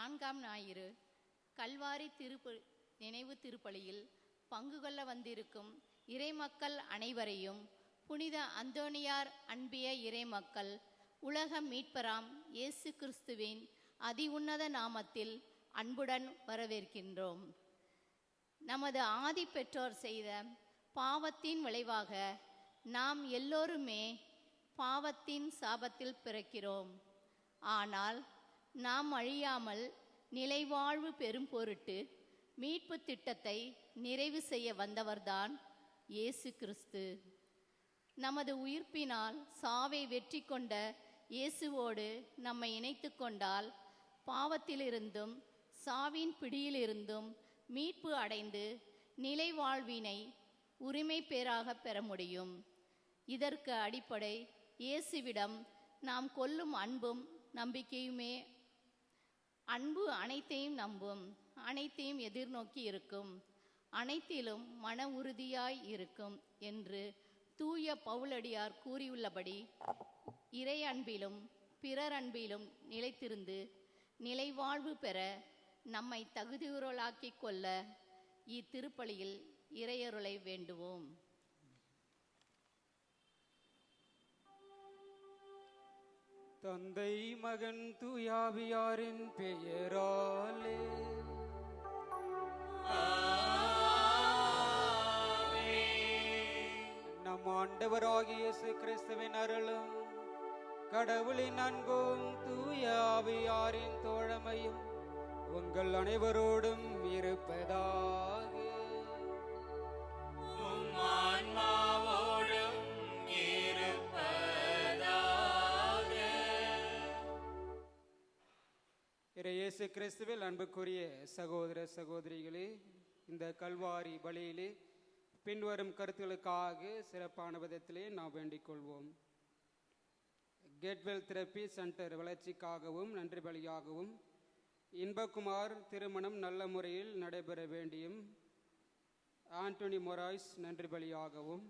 4ஆம் ஞாயிறு கல்வாரி நினைவு திருப்பலியில் பங்கு கொள்ள வந்திருக்கும் இறைமக்கள் அனைவரையும் புனித அந்தோனியார் அன்பிய இறைமக்கள் உலக மீட்பராம் இயேசு கிறிஸ்துவின் அதி உன்னத நாமத்தில் அன்புடன் வரவேற்கின்றோம். நமது ஆதி பெற்றோர் செய்த பாவத்தின் விளைவாக நாம் எல்லோருமே பாவத்தின் சாபத்தில் பிறக்கிறோம். ஆனால் நாம் அழியாமல் நிலைவாழ்வு பெறும் பொருட்டு மீட்பு திட்டத்தை நிறைவு செய்ய வந்தவர்தான் இயேசு கிறிஸ்து. நமது உயிர்ப்பினால் சாவை வெற்றி கொண்ட இயேசுவோடு நம்மை இணைத்து கொண்டால் பாவத்திலிருந்தும் சாவின் பிடியிலிருந்தும் மீட்பு அடைந்து நிலை வாழ்வினை உரிமை பேராக பெற முடியும். இதற்கு அடிப்படை இயேசுவிடம் நாம் கொள்ளும் அன்பும் நம்பிக்கையுமே. அன்பு அனைத்தையும் நம்பும், அனைத்தையும் எதிர்நோக்கி இருக்கும், அனைத்திலும் மன உறுதியாய் இருக்கும் என்று தூய பவுலடியார் கூறியுள்ளபடி இறை அன்பிலும் பிறர் அன்பிலும் நிலைத்திருந்து நிலைவாழ்வு பெற நம்மை தகுதியுறலாக்கிக் கொள்ள இத்திருப்பலியில் இறையருளை வேண்டுவோம். தந்தை மகன் தூயாவியாரின் பெயராலே நம் ஆண்டவராகிய இயேசு கிறிஸ்துவின் அருளும் கடவுளின் அன்பும் தூயாவியாரின் தோழமையும் உங்கள் அனைவரோடும் இருப்பதாக. இயேசு கிறிஸ்துவில் அன்புக்குரிய சகோதர சகோதரிகளே, இந்த கல்வாரி பலியிலே பின்வரும் கருத்துக்களுக்காக சிறப்பான விதத்திலே நாம் வேண்டிக் கொள்வோம். கேட்வெல் தெரப்பி சென்டர் வளர்ச்சிக்காகவும் நன்றி பலியாகவும், இன்பகுமார் திருமணம் நல்ல முறையில் நடைபெற வேண்டியும் ஆண்டனி மொராய்ஸ் நன்றி பலியாகவும்,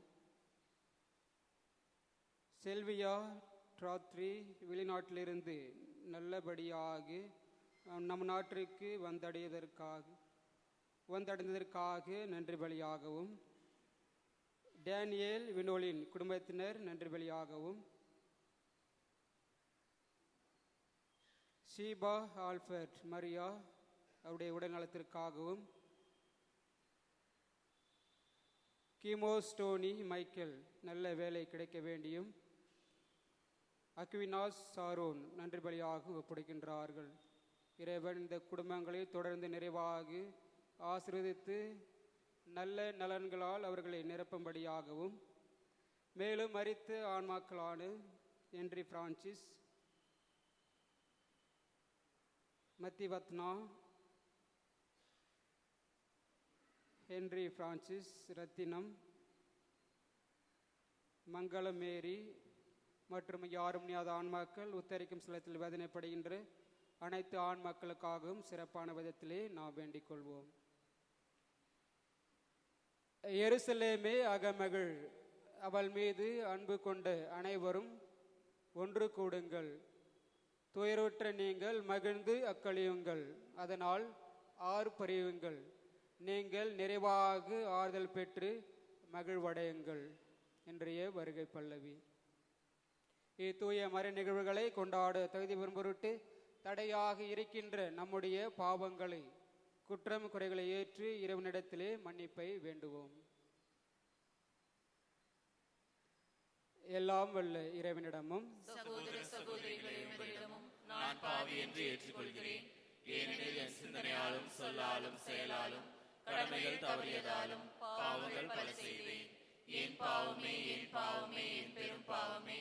செல்வியா ட்ராத்ரி வெளிநாட்டிலிருந்து நல்லபடியாக நம் நாட்டிற்கு வந்தடைந்ததற்காக நன்றி பலியாகவும், டேனியல் வினோலின் குடும்பத்தினர் நன்றி பலியாகவும், ஷீபா ஆல்ஃபர்ட் மரியா அவருடைய உடல்நலத்திற்காகவும், கீமோஸ்டோனி மைக்கேல் நல்ல வேலை கிடைக்க வேண்டியும், அக்வினாஸ் சாரோன் நன்றி பலியாக ஒப்படைக்கின்றார்கள். இறைவன் இந்த குடும்பங்களை தொடர்ந்து நிறைவாக ஆசீர்வதித்து நல்ல நலன்களால் அவர்களை நிரப்பும்படியாகவும், மேலும் மரித்த ஆன்மாக்களான ஹென்றி பிரான்சிஸ், மத்திவத்னா, ஹென்றி பிரான்சிஸ், ரத்தினம், மங்களம் மேரி மற்றும் யாரும் ஞாத ஆன்மாக்கள் உத்தரிக்கும் ஸ்தலத்தில் வேதனைப்படுகின்ற அனைத்து ஆண் மக்களுக்காகவும் சிறப்பான விதத்திலே நாம் வேண்டிக் கொள்வோம். எருசலேமே அகமகிழ், அவள் மீது அன்பு கொண்ட அனைவரும் ஒன்று கூடுங்கள். துயருற்ற நீங்கள் மகிழ்ந்து அக்களியுங்கள், அதனால் ஆர்ப்பரியுங்கள். நீங்கள் நிறைவாக ஆறுதல் பெற்று மகிழ்வடையுங்கள். இன்றைய வருகை பல்லவி. இத்தூய மறை நிகழ்வுகளை கொண்டாட தகுதி பெறும் பொருட்டு தடையாக இருக்கின்ற நம்முடைய பாவங்களை, குற்றம் குறைகளை ஏற்று இறைவனிடத்திலே மன்னிப்பை வேண்டுவோம். எல்லாம் வல்ல இறைவனிடமும் சகோதர சகோதரிகளிடமும் நான் பாவி என்று ஏற்றுக்கொள்கிறேன். ஏனெனில் என் சிந்தனையாலும் சொல்லாலும் செயலாலும் கடமைகள் தவறியதாலும் பாவங்கள் பல செய்தேன். என் பாவமே என் பாவமே என் பெரும் பாவமே.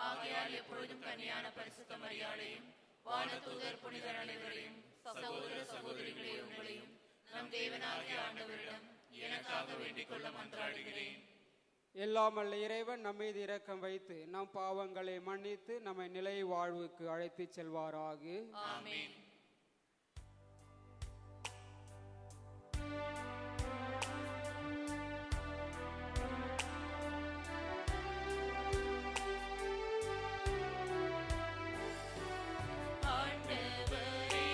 ஆகையால் எப்பொழுதும் கன்னியான பரிசுத்த மரியாதையும் வானதூதர் புனிதர் அனைவரையும் சகோதர சகோதரிகளே உங்களையும் நம் தேவனாகிய ஆண்டவரிடம் எனக்காக வேண்டிக் கொள்ள மன்றாடுகிறேன். எல்லாம் அல்ல இறைவன் நம் மீது இரக்கம் வைத்து நம் பாவங்களை மன்னித்து நம்மை நிலை வாழ்வுக்கு அழைத்து செல்வாராக. ஆமென். ஆண்டவரே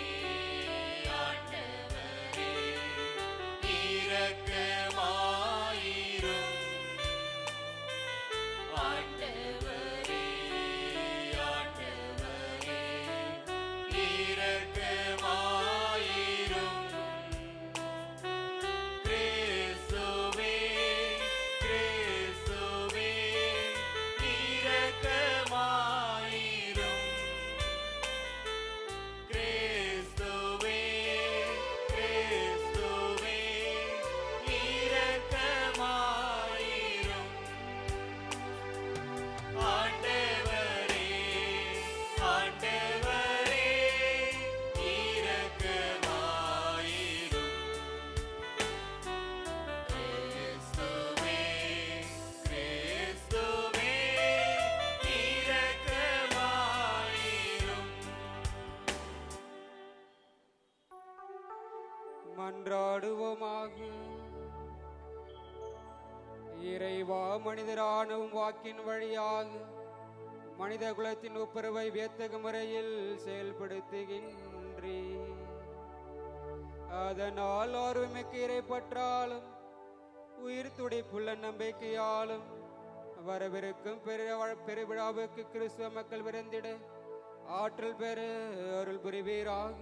இறைவா, மனிதரானவும் வாக்கின் வழியாக மனித குலத்தின் ஒப்புரவை வியத்தகு முறையில் செயல்படுத்துகின்றே. அதனால் ஆர்வமிக்க இறைப்பற்றாலும் உயிர் துடிப்புள்ள நம்பிக்கையாலும் வரவிருக்கும் பெருவிழாவுக்கு கிறிஸ்துவ மக்கள் விரைந்திட ஆற்றல் பெற அருள் புரிவீராக.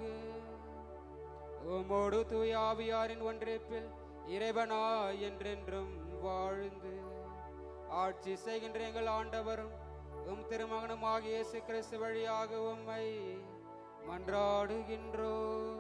உமோடு தூய ஆவியாரின் ஒன்றிப்பில் இறைவனா என்றென்றும் வாழ்ந்து ஆட்சி செய்கின்ற எங்கள் ஆண்டவரும் உம் திருமகனுமாகிய இயேசு கிறிஸ்து வழியாக உம்மை மன்றாடுகின்றோம்.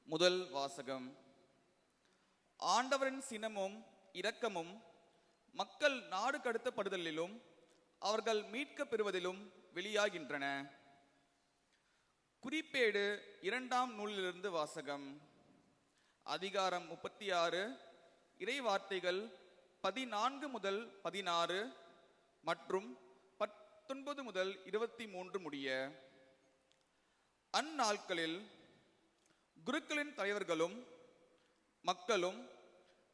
முதல் வாசகம். ஆண்டவரின் சினமும் இரக்கமும் மக்கள் நாடு கடத்தப்படுதலிலும் அவர்கள் மீட்க பெறுவதிலும் வெளியாகின்றன. குறிப்பேடு 2ஆம் நூலிலிருந்து வாசகம். அதிகாரம் 36, இறை வார்த்தைகள் 14 முதல் 16 மற்றும் 19 முதல் 23 முடிய. அந்நாட்களில் குருக்களின் தலைவர்களும் மக்களும்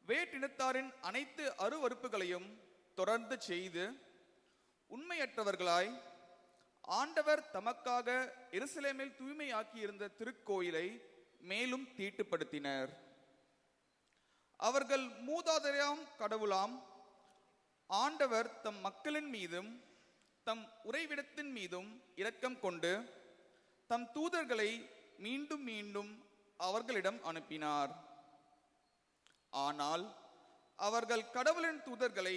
வேற்றினத்தாரின் அனைத்து அருவருப்புகளையும் தொடர்ந்து செய்து உண்மையற்றவர்களாய் ஆண்டவர் தமக்காக எருசலேமில் தூய்மையாக்கியிருந்த திருக்கோயிலை மேலும் தீட்டுப்படுத்தினர். அவர்கள் மூதாதையாம் கடவுளாம் ஆண்டவர் தம் மக்களின் மீதும் தம் உறைவிடத்தின் மீதும் இரக்கம் கொண்டு தம் தூதர்களை மீண்டும் மீண்டும் அவர்களிடம் அனுப்பினார். ஆனால் அவர்கள் கடவுளின் தூதர்களை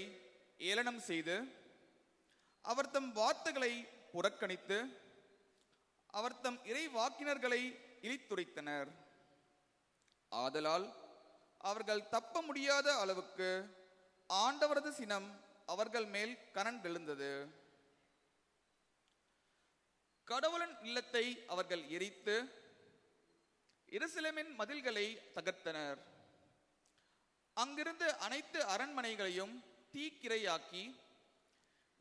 ஏளனம் செய்து அவர் தம் வார்த்தைகளை புறக்கணித்து அவர் தம் இறை வாக்கினர்களை இழித்துரைத்தனர். ஆதலால் அவர்கள் தப்ப முடியாத அளவுக்கு ஆண்டவரது சினம் அவர்கள் மேல் கனன்றெழுந்தது. கடவுளின் இல்லத்தை அவர்கள் எரித்து எருசலேமின் மதில்களை தகர்த்தனர். அங்கிருந்த அனைத்து அரண்மனைகளையும் தீக்கிரையாக்கி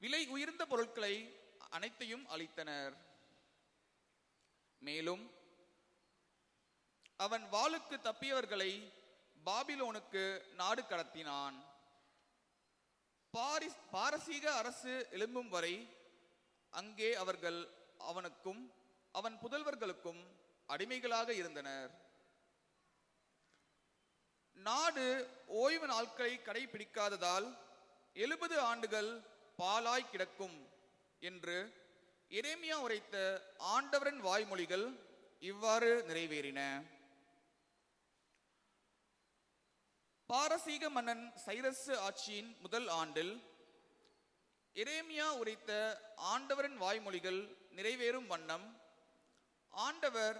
விலை உயர்ந்த பொருட்களை அனைத்தையும் அழித்தனர். மேலும் அவன் வாளுக்கு தப்பியவர்களை பாபிலோனுக்கு நாடு கடத்தினான். பாரசீக அரசு எழும்பும் வரை அங்கே அவர்கள் அவனுக்கும் அவன் புதல்வர்களுக்கும் அடிமைகளாக இருந்தனர். நாடு ஓய்வு நாட்களை கடைபிடிக்காததால் 70 ஆண்டுகள் பாலாய் கிடக்கும் என்று எரேமியா உரைத்த ஆண்டவரின் வாய்மொழிகள் இவ்வாறு நிறைவேறின. பாரசீக மன்னன் சைரசு ஆட்சியின் முதல் ஆண்டில் எரேமியா உரைத்த ஆண்டவரின் வாய்மொழிகள் நிறைவேறும் வண்ணம் ஆண்டவர்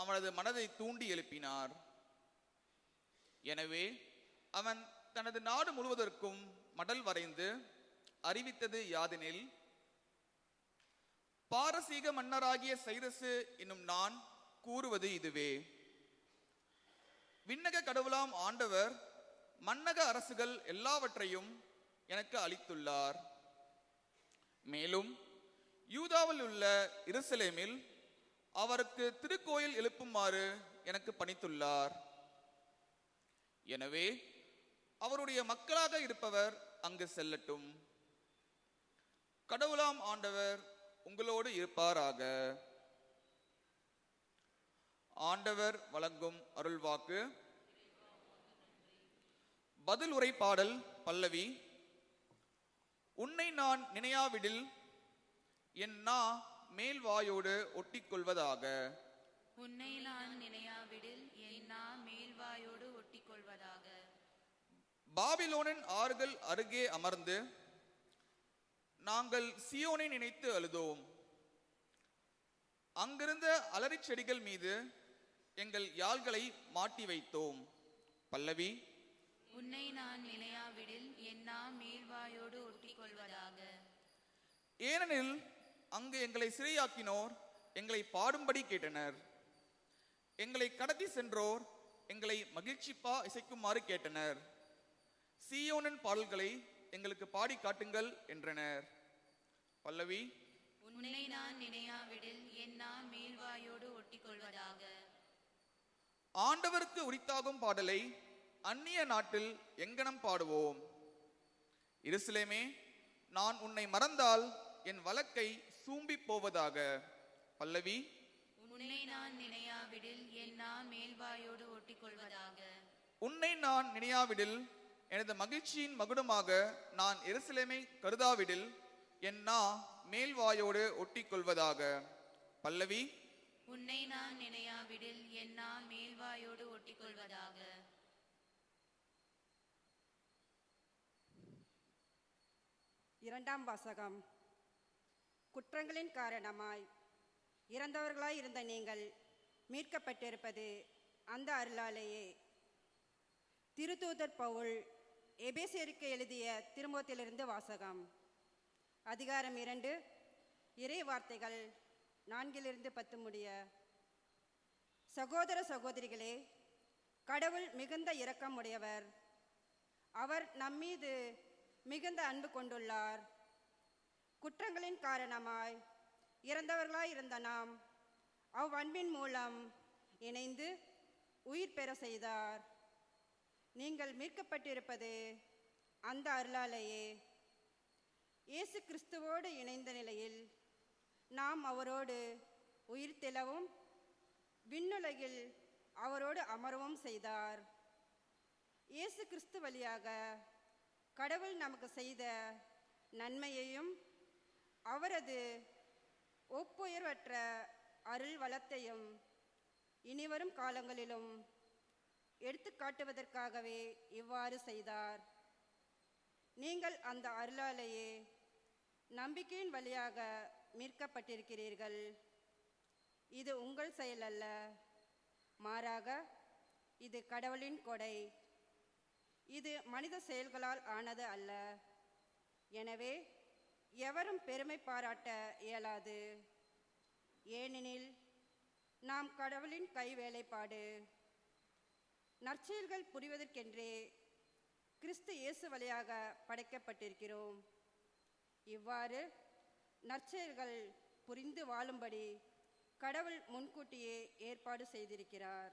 அவனது மனதை தூண்டி எழுப்பினார். எனவே அவன் தனது நாடு முழுவதற்கும் மடல் வரைந்து அறிவித்தது யாதெனில், பாரசீக மன்னராகிய சைரசு என்னும் நான் கூறுவது இதுவே: விண்ணக கடவுளாம் ஆண்டவர் மன்னக அரசுகள் எல்லாவற்றையும் எனக்கு அளித்துள்ளார். மேலும் யூதாவில் உள்ள எருசலேமில் அவருக்கு திருக்கோயில் எழுப்புமாறு எனக்கு பணித்துள்ளார். எனவே அவருடைய மக்களாக இருப்பவர் அங்கு செல்லட்டும். கடவுளாம் ஆண்டவர் உங்களோடு இருப்பாராக. ஆண்டவர் வழங்கும் அருள்வாக்கு. பதில் உரை பாடல் பல்லவி. உன்னை நான் நினையாவிடில் என் நா மேல் வாயோடு ஒட்டிக்கொள்வதாக. உன்னை நான் நினையாவிடில் என் நா மேல் வாயோடு ஒட்டிக்கொள்வதாக. பாபிலோனின் ஆறுகள் அருகே அமர்ந்து நாங்கள் சியோனை நினைத்து அழுதோம். அங்கிருந்த அலரி செடிகள் மீது எங்கள் யாழ்களை மாட்டி வைத்தோம். பல்லவி. உன்னை நான் நினையாவிடில் என் நா மேல் வாயோடு ஒட்டிக்கொள்வதாக. ஏனெனில் அங்கு எங்களை சிறையாக்கினோர் எங்களை பாடும்படி கேட்டனர். எங்களை கடத்தி சென்றோர் எங்களை மகிழ்ச்சிப்பா இசைக்குமாறு கேட்டனர். சீயோனின் பாடல்களை எங்களுக்கு பாடி காட்டுங்கள் என்றனர். பல்லவி. உன்னை நான் நினையாவிடில் என் நா மேல்வாயோடு ஒட்டிக்கொள்வதாக. ஆண்டவருக்கு உரித்தாகும் பாடலை அந்நிய நாட்டில் எங்கனம் பாடுவோம். எருசலேமே, நான் உன்னை மறந்தால் என் வழக்கை சூம்பி போவதாக. பல்லவி. உன்னை நான் நினையாவிடில் என் நா மேல்வாயோடு ஒட்டிக்கொள்வதாக. உன்னை நான் நினையாவிடில் எனது மகிழ்ச்சியின் மகுடமாக நான் எருசலேமை கருதாவிடில் என் நா மேல்வாயோடு ஒட்டிக்கொள்வதாக. பல்லவி. உன்னை நான் நினையாவிடில் என் நா மேல்வாயோடு ஒட்டிக்கொள்வதாக. இரண்டாம் வாசகம். குற்றங்களின் காரணமாய் இறந்தவர்களாய் இருந்த நீங்கள் மீட்கப்பட்டிருப்பது அந்த அருளாலேயே. திருத்தூதர் பவுல் எபேசியருக்கு எழுதிய திருமுகத்திலிருந்து வாசகம். அதிகாரம் 2, இறை வார்த்தைகள் 4-10 முடிய. சகோதர சகோதரிகளே, கடவுள் மிகுந்த இரக்கம் உடையவர். அவர் நம்மீது மிகுந்த அன்பு கொண்டுள்ளார். குற்றங்களின் காரணமாய் இறந்தவர்களாய் இருந்த நாம் அவ்வன்பின் மூலம் இணைந்து உயிர் பெற செய்தார். நீங்கள் மீட்கப்பட்டிருப்பது அந்த அருளாலேயே. இயேசு கிறிஸ்துவோடு இணைந்த நிலையில் நாம் அவரோடு உயிர் தெழவும் விண்ணுலகில் அவரோடு அமரவும் செய்தார். இயேசு கிறிஸ்து வழியாக கடவுள் நமக்கு செய்த நன்மையையும் அவரது ஒப்புயர்வற்ற அருள் வளத்தையும் இனிவரும் காலங்களிலும் எடுத்து காட்டுவதற்காகவே இவ்வாறு செய்தார். நீங்கள் அந்த அருளாலேயே நம்பிக்கையின் வழியாக மீட்கப்பட்டிருக்கிறீர்கள். இது உங்கள் செயல் அல்ல, மாறாக இது கடவுளின் கொடை. இது மனித செயல்களால் ஆனது அல்ல. எனவே எவரும் பெருமை பாராட்ட இயலாது. ஏனெனில் நாம் கடவுளின் கை வேலைப்பாடு. நற்செயல்கள் புரிவதற்கென்றே கிறிஸ்து இயேசு வழியாக படைக்கப்பட்டிருக்கிறோம். இவ்வாறு நற்செயல்கள் புரிந்து வாழும்படி கடவுள் முன்கூட்டியே ஏற்பாடு செய்திருக்கிறார்.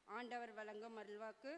ஆண்டவர் வழங்கும் அருள்வாக்கு.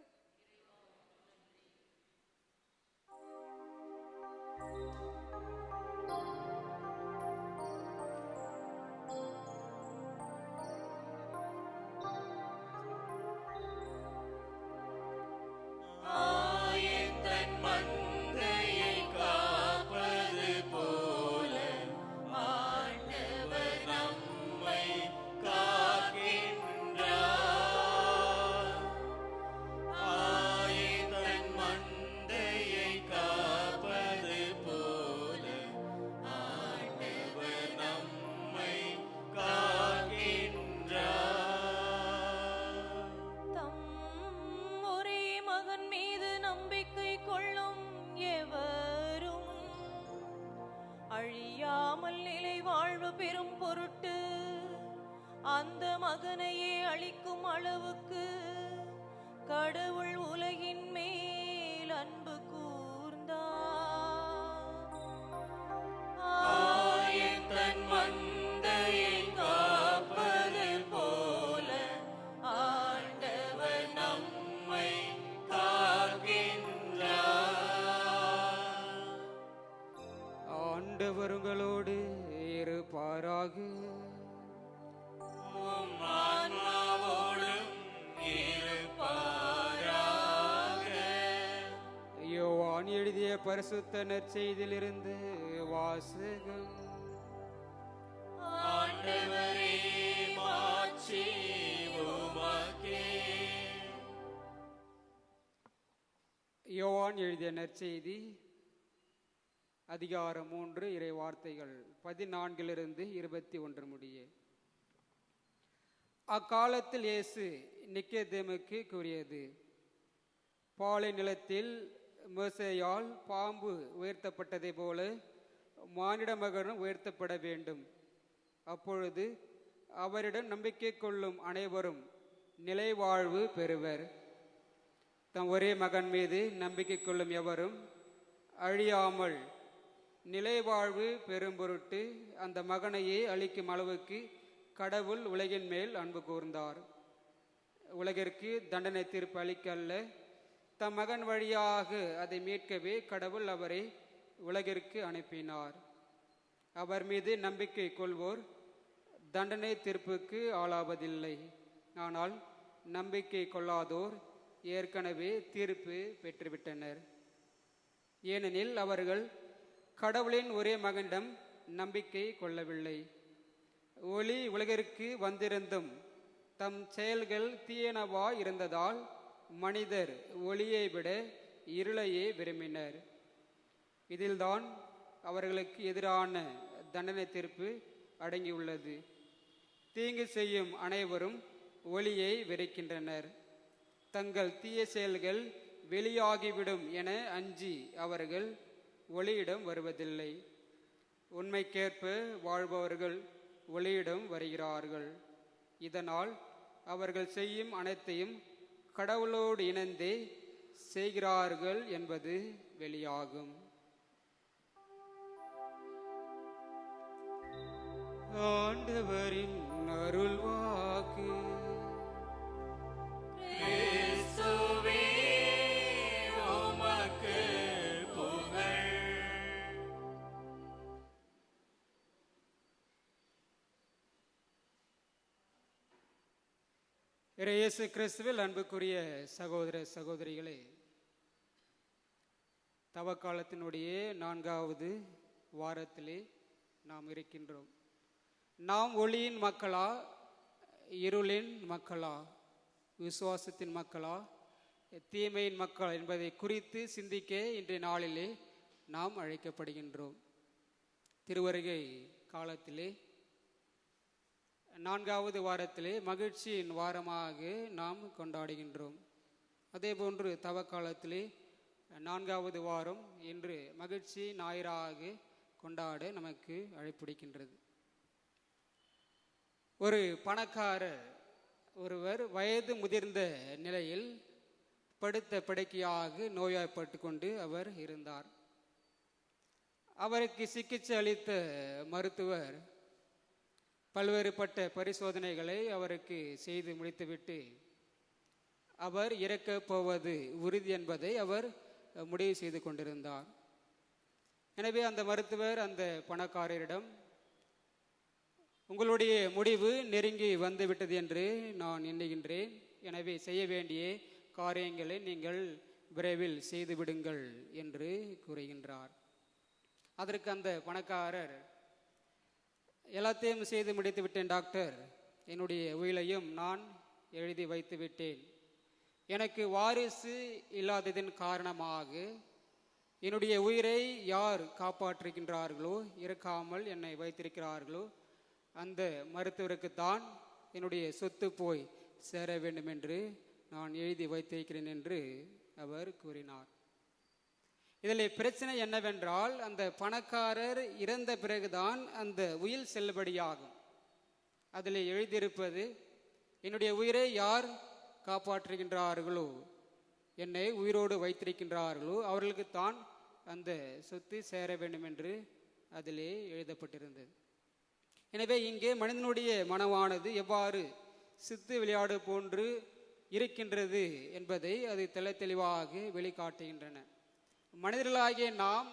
அழியாமல் நிலை வாழ்வு பெறும் பொருட்டு அந்த மகனையே அளிக்கும் அளவுக்கு கடவுள் உலகின் மேல் அன்பு கூர்ந்தார். தன் மந்தையை காப்பது போல ஆண்டவர் நம்மை காக்கின்றார். ஆண்டவர் உங்களோடு இருப்பாராக. யோவான் எழுதிய பரிசுத்த நற்செய்தியிலிருந்து வாசகம். ஆண்டவரே, மாட்சி உமக்கே. யோவான் எழுதிய நற்செய்தி அதிகாரம் 3 இறை வார்த்தைகள் 14-21 முடிய. அக்காலத்தில் இயேசு நிக்கோதேமுக்கு கூறியது, பாலை நிலத்தில் மோசேயால் பாம்பு உயர்த்தப்பட்டதை போல மானிட மகனும் உயர்த்தப்பட வேண்டும். அப்பொழுது அவரிடம் நம்பிக்கை கொள்ளும் அனைவரும் நிலைவாழ்வு பெறுவர். தம் ஒரே மகன் மீது நம்பிக்கை கொள்ளும் எவரும் அழியாமல் நிலைவாழ்வு பெறும் பொருட்டு அந்த மகனையே அளிக்கும் அளவுக்கு கடவுள் உலகின் மேல் அன்பு கூர்ந்தார். உலகிற்கு தண்டனை தீர்ப்பு அளிக்க அல்ல, தம் மகன் வழியாக அதை மீட்கவே கடவுள் அவரை உலகிற்கு அனுப்பினார். அவர் மீது நம்பிக்கை கொள்வோர் தண்டனை தீர்ப்புக்கு ஆளாவதில்லை. ஆனால் நம்பிக்கை கொள்ளாதோர் ஏற்கனவே தீர்ப்பு பெற்றுவிட்டனர். ஏனெனில் அவர்கள் கடவுளின் ஒரே மகனிடம் நம்பிக்கை கொள்ளவில்லை. ஒளி உலகிற்கு வந்திருந்தும் தம் செயல்கள் தீயனவா இருந்ததால் மனிதர் ஒளியை விட இருளையே விரும்பினர். இதில்தான் அவர்களுக்கு எதிரான தண்டனை தீர்ப்பு அடங்கியுள்ளது. தீங்கு செய்யும் அனைவரும் ஒளியை வெறுக்கின்றனர். தங்கள் தீய செயல்கள் வெளியாகிவிடும் என அஞ்சி அவர்கள் ஒளியிடம் வருவதில்லை. உண்மைக்கேற்ப வாழ்பவர்கள் ஒளியிடம் வருகிறார்கள். இதனால் அவர்கள் செய்யும் அனைத்தையும் கடவுளோடு இணைந்தே செய்கிறார்கள் என்பது வெளியாகும். ஆண்டவரின் அருள்வாக்கு. கிறிஸ்துவே உமக்கு புகழ். இயேசு கிறிஸ்துவில் அன்புக்குரிய சகோதர சகோதரிகளே, தவக்காலத்தினுடைய 4வது வாரத்திலே நாம் இருக்கின்றோம். நாம் ஒளியின் மக்களா, இருளின் மக்களா, விசுவாசத்தின் மக்களா, தீமையின் மக்கள் என்பதை குறித்து சிந்திக்க இன்றைய நாளிலே நாம் அழைக்கப்படுகின்றோம். திருவருகை காலத்திலே 4வது வாரத்திலே மகிழ்ச்சியின் வாரமாக நாம் கொண்டாடுகின்றோம். அதேபோன்று தவக்காலத்திலே 4வது வாரம் இன்று மகிழ்ச்சி ஞாயிறாக கொண்டாட நமக்கு அழைப்பிடிக்கின்றது. ஒரு பணக்காரர் ஒருவர் வயது முதிர்ந்த நிலையில் படுத்த படுக்கையாக நோய்வாய்ப்பட்டு கொண்டு அவர் இருந்தார். அவருக்கு சிகிச்சை அளித்த மருத்துவர் பல்வேறுபட்ட பரிசோதனைகளை அவருக்கு செய்து முடித்துவிட்டு அவர் இறக்கப் போவது உறுதி என்பதை அவர் முடிவு செய்து கொண்டிருந்தார். எனவே அந்த மருத்துவர் அந்த பணக்காரரிடம், உங்களுடைய முடிவு நெருங்கி வந்துவிட்டது என்று நான் எண்ணுகின்றேன். எனவே செய்ய வேண்டிய காரியங்களை நீங்கள் விரைவில் செய்து விடுங்கள் என்று கூறுகின்றார். அதற்கு அந்த பணக்காரர், எல்லாத்தையும் செய்து முடித்து விட்டேன் டாக்டர், என்னுடைய உயிரையும் நான் எழுதி வைத்து விட்டேன். எனக்கு வாரிசு இல்லாததின் காரணமாக என்னுடைய உயிரை யார் காப்பாற்றுகின்றார்களோ, இறக்காமல் என்னை வைத்திருக்கிறார்களோ, அந்த மருத்துவருக்குத்தான் என்னுடைய சொத்து போய் சேர வேண்டும் என்று நான் எழுதி வைத்திருக்கிறேன் என்று அவர் கூறினார். இதில் பிரச்சனை என்னவென்றால், அந்த பணக்காரர் இறந்த பிறகுதான் அந்த உயில் செல்லுபடியாகும். அதில் எழுதியிருப்பது, என்னுடைய உயிரை யார் காப்பாற்றுகின்றார்களோ, என்னை உயிரோடு வைத்திருக்கின்றார்களோ அவர்களுக்குத்தான் அந்த சொத்து சேர வேண்டும் என்று அதிலே எழுதப்பட்டிருந்தது. எனவே இங்கே மனிதனுடைய மனமானது எவ்வாறு சித்து விளையாடு போன்று இருக்கின்றது என்பதை அது தெளிவாக வெளிக்காட்டுகின்றன. மனிதர்களாகிய நாம்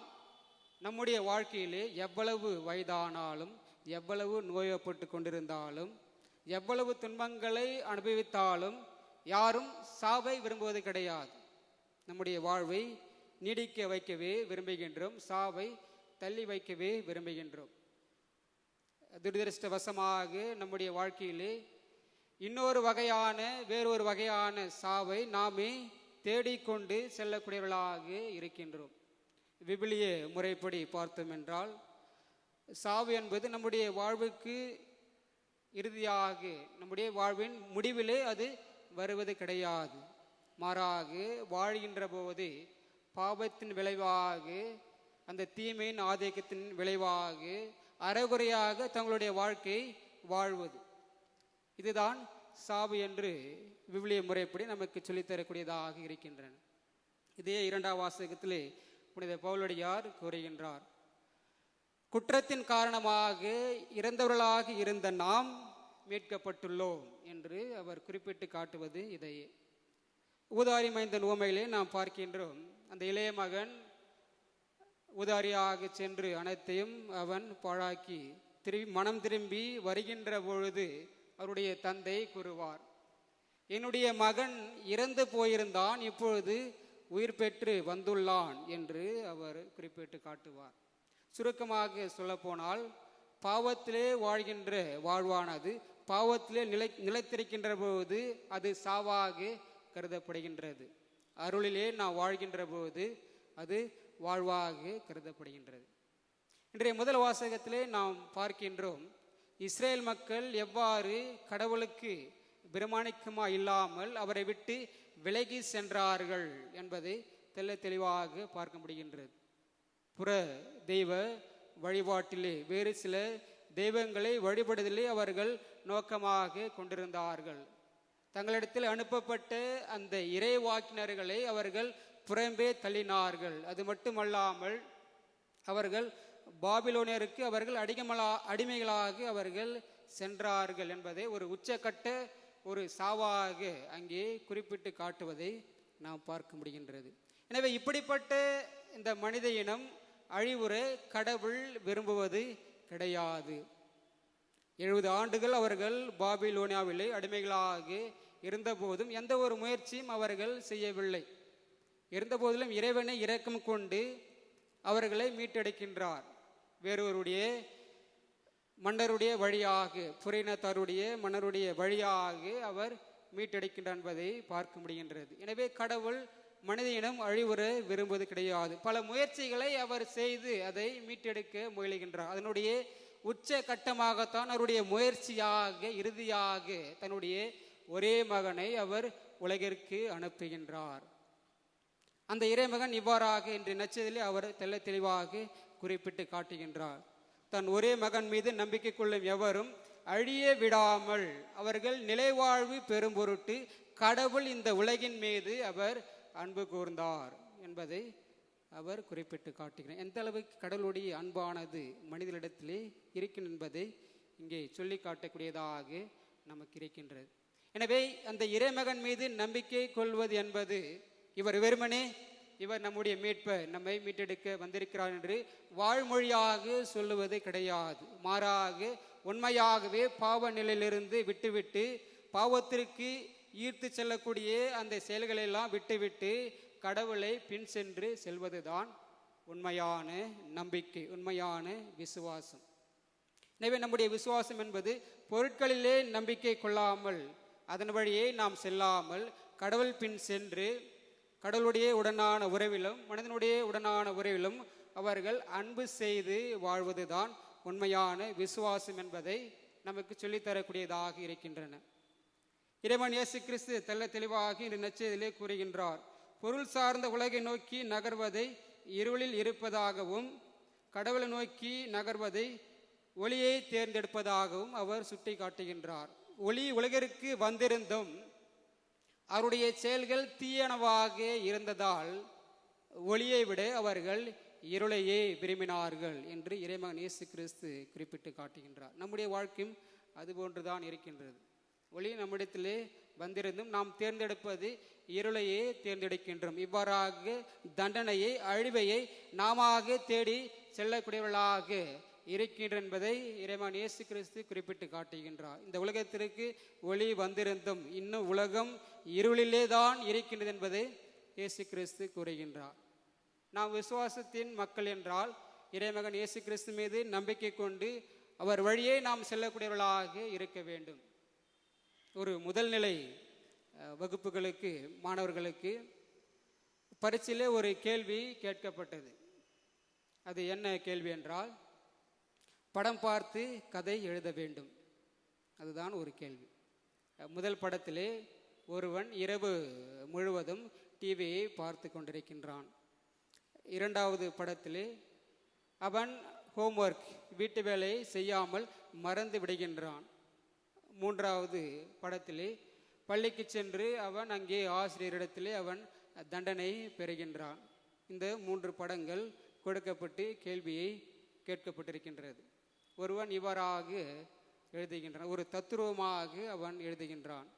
நம்முடைய வாழ்க்கையிலே எவ்வளவு வயதானாலும், எவ்வளவு நோயப்பட்டு கொண்டிருந்தாலும், எவ்வளவு துன்பங்களை அனுபவித்தாலும் யாரும் சாவை விரும்புவது கிடையாது. நம்முடைய வாழ்வை நீடிக்க வைக்கவே விரும்புகின்றோம், சாவை தள்ளி வைக்கவே விரும்புகின்றோம். துரதிருஷ்டவசமாக நம்முடைய வாழ்க்கையிலே வேறொரு வகையான சாவை நாமே தேடிக்கொண்டு செல்லக்கூடியவர்களாக இருக்கின்றோம். விபிலிய முறைப்படி பார்த்தோம் என்றால், சாவு என்பது நம்முடைய வாழ்வுக்கு இறுதியாக, நம்முடைய வாழ்வின் முடிவிலே அது வருவது கிடையாது. மாறாக வாழ்கின்ற போது பாவத்தின் விளைவாக, அந்த தீமையின் ஆதிக்கத்தின் விளைவாக அறகுறையாக தங்களுடைய வாழ்க்கை வாழ்வது, இதுதான் சாவு என்று விவிலிய முறைப்படி நமக்கு சொல்லித்தரக்கூடியதாக இருக்கின்றன. இதே 2ஆம் வாசகத்திலே புனித பவுலடியார் கூறுகின்றார், குற்றத்தின் காரணமாக இறந்தவர்களாக இருந்த நாம் மீட்கப்பட்டுள்ளோம் என்று அவர் குறிப்பிட்டு காட்டுவது இதையே. ஊதாரி மைந்தன் உவமையிலே நாம் பார்க்கின்றோம், அந்த இளைய மகன் ஊதாரியாக சென்று அனைத்தையும் அவன் பாழாக்கி மனம் திரும்பி வருகின்ற பொழுது அவருடைய தந்தை கூறுவார், என்னுடைய மகன் இறந்து போயிருந்தான், இப்பொழுது உயிர் பெற்று வந்துள்ளான் என்று அவர் குறிப்பிட்டு காட்டுவார். சுருக்கமாக சொல்லப்போனால், பாவத்திலே வாழ்கின்ற வாழ்வானது பாவத்திலே நிலைத்திருக்கின்ற போது அது சாவாக கருதப்படுகின்றது. அருளிலே நாம் வாழ்கின்ற போது அது வாழ்வாக கருதப்படுகின்றது. இன்றைய முதல் வாசகத்திலே நாம் பார்க்கின்றோம், இஸ்ரேல் மக்கள் எவ்வாறு கடவுளுக்கு பிரமாணிக்கமா இல்லாமல் அவரை விட்டு விலகி சென்றார்கள் என்பதை தெளிவாக பார்க்க முடிகின்றது. புற தெய்வ வழிபாட்டிலே வேறு சில தெய்வங்களை வழிபடுதலே அவர்கள் நோக்கமாக கொண்டிருந்தார்கள். தங்களிடத்தில் அனுப்பப்பட்ட அந்த இறைவாக்கினர்களை அவர்கள் புறம்பே தள்ளினார்கள். அது மட்டுமல்லாமல் அவர்கள் பாபிலோனியருக்கு அவர்கள் அடிமைகளாக அவர்கள் சென்றார்கள் என்பதை ஒரு உச்சக்கட்ட ஒரு சாவாக அங்கே குறிப்பிட்டு காட்டுவதை நாம் பார்க்க முடிகின்றது. எனவே இப்படிப்பட்ட இந்த மனித இனம் அழிவுற கடவுள் விரும்புவது கிடையாது. 70 ஆண்டுகள் அவர்கள் பாபிலோனியாவிலே அடிமைகளாக இருந்தபோதும் எந்த ஒரு முயற்சியும் அவர்கள் செய்யவில்லை. இருந்தபோதிலும் இறைவனை இரக்கம் கொண்டு அவர்களை மீட்டெடுக்கின்றார். வேறொருடைய மன்னருடைய வழியாக, புறையினத்தாருடைய மன்னருடைய வழியாக அவர் மீட்டெடுக்கின்றார் என்பதை பார்க்க முடிகின்றது. எனவே கடவுள் மனித இனம் அழிவுற விரும்புவது கிடையாது. பல முயற்சிகளை அவர் செய்து அதை மீட்டெடுக்க முயலுகின்றார். அதனுடைய உச்ச கட்டமாகத்தான் அவருடைய முயற்சியாக இறுதியாக தன்னுடைய ஒரே மகனை அவர் உலகிற்கு அனுப்புகின்றார். அந்த இறைமகன் இவ்வாறாக இன்று நச்சதிலே அவர் தெளிவாக குறிப்பிட்டு காட்டுகின்றார், தன் ஒரே மகன் மீது நம்பிக்கை கொள்ளும் எவரும் அழிய விடாமல் அவர்கள் நிலைவாழ்வு பெறும் பொருட்டு கடவுள் இந்த உலகின் மீது அவர் அன்பு கூர்ந்தார் என்பதை அவர் குறிப்பிட்டு காட்டுகிறார். எந்த அளவுக்கு கடவுளுடைய அன்பானது மனிதனிடத்திலே இருக்கின்றது என்பதை இங்கே சொல்லி காட்டக்கூடியதாக நமக்கு இருக்கின்றது. எனவே அந்த இறைமகன் மீது நம்பிக்கை கொள்வது என்பது இவர் வெறுமனே இவர் நம்முடைய மீட்பர், நம்மை மீட்டெடுக்க வந்திருக்கிறார் என்று வாழ்மொழியாக சொல்லுவது கிடையாது. மாறாக உண்மையாகவே பாவ நிலையிலிருந்து விட்டுவிட்டு பாவத்திற்கு ஈர்த்து செல்லக்கூடிய அந்த செயல்களெல்லாம் விட்டுவிட்டு கடவுளை பின் சென்று செல்வதுதான் உண்மையான நம்பிக்கை, உண்மையான விசுவாசம். எனவே நம்முடைய விசுவாசம் என்பது பொருட்களிலே நம்பிக்கை கொள்ளாமல், அதன் வழியே நாம் செல்லாமல் கடவுள் பின் சென்று கடவுளுடைய உடனான உறவிலும் மனிதனுடைய உடனான உறவிலும் அவர்கள் அன்பு செய்து வாழ்வதுதான் உண்மையான விசுவாசம் என்பதை நமக்கு சொல்லித்தரக்கூடியதாக இருக்கின்றன. இறைவன் இயேசு கிறிஸ்து தெளிவாக இந்த நற்செய்தியிலே கூறுகின்றார், பொருள் சார்ந்த உலகை நோக்கி நகர்வதை இருளில் இருப்பதாகவும் கடவுளை நோக்கி நகர்வதை ஒளியை தேர்ந்தெடுப்பதாகவும் அவர் சுட்டி காட்டுகின்றார். ஒளி உலகிற்கு வந்திருந்தும் அவருடைய செயல்கள் தீயனவாக இருந்ததால் ஒளியை விட அவர்கள் இருளையே விரும்பினார்கள் என்று இறைமகன் இயேசு கிறிஸ்து குறிப்பிட்டு காட்டுகின்றார். நம்முடைய வாழ்க்கையும் அதுபோன்றுதான் இருக்கின்றது. ஒளி நம்மிடத்திலே வந்திருந்தும் நாம் தேர்ந்தெடுப்பது இருளையே தேர்ந்தெடுக்கின்றோம். இவ்வாறாக தண்டனையை, அழிவையை நாம தேடி செல்லக்கூடியவர்களாக இருக்கின்ற என்பதை இறைவன் இயேசு கிறிஸ்து குறிப்பிட்டு காட்டுகின்றார். இந்த உலகத்திற்கு ஒளி வந்திருந்தும் இன்னும் உலகம் இருளிலே தான் இருக்கின்றது என்பதை இயேசு கிறிஸ்து கூறுகின்றார். நாம் விசுவாசத்தின் மக்கள் என்றால் இறைமகன் இயேசு கிறிஸ்து மீது நம்பிக்கை கொண்டு அவர் வழியே நாம் செல்லக்கூடியவர்களாக இருக்க வேண்டும். ஒரு முதல்நிலை வகுப்புகளுக்கு மாணவர்களுக்கு பரீட்சையிலே ஒரு கேள்வி கேட்கப்பட்டது. அது என்ன கேள்வி என்றால், படம் பார்த்து கதை எழுத வேண்டும். அதுதான் ஒரு கேள்வி. முதல் படத்திலே ஒருவன் இரவு முழுவதும் டிவியை பார்த்து கொண்டிருக்கின்றான். இரண்டாவது படத்திலே அவன் ஹோம்ஒர்க் வீட்டு வேலையை செய்யாமல் மறந்து விடுகின்றான். மூன்றாவது படத்திலே பள்ளிக்கு சென்று அவன் அங்கே ஆசிரியரிடத்திலே அவன் தண்டனை பெறுகின்றான். இந்த 3 படங்கள் கொடுக்கப்பட்டு கேள்வியை கேட்கப்பட்டிருக்கின்றது. ஒருவன் இவ்வாறாக எழுதுகின்றான், ஒரு தத்துருவமாக அவன் எழுதுகின்றான்.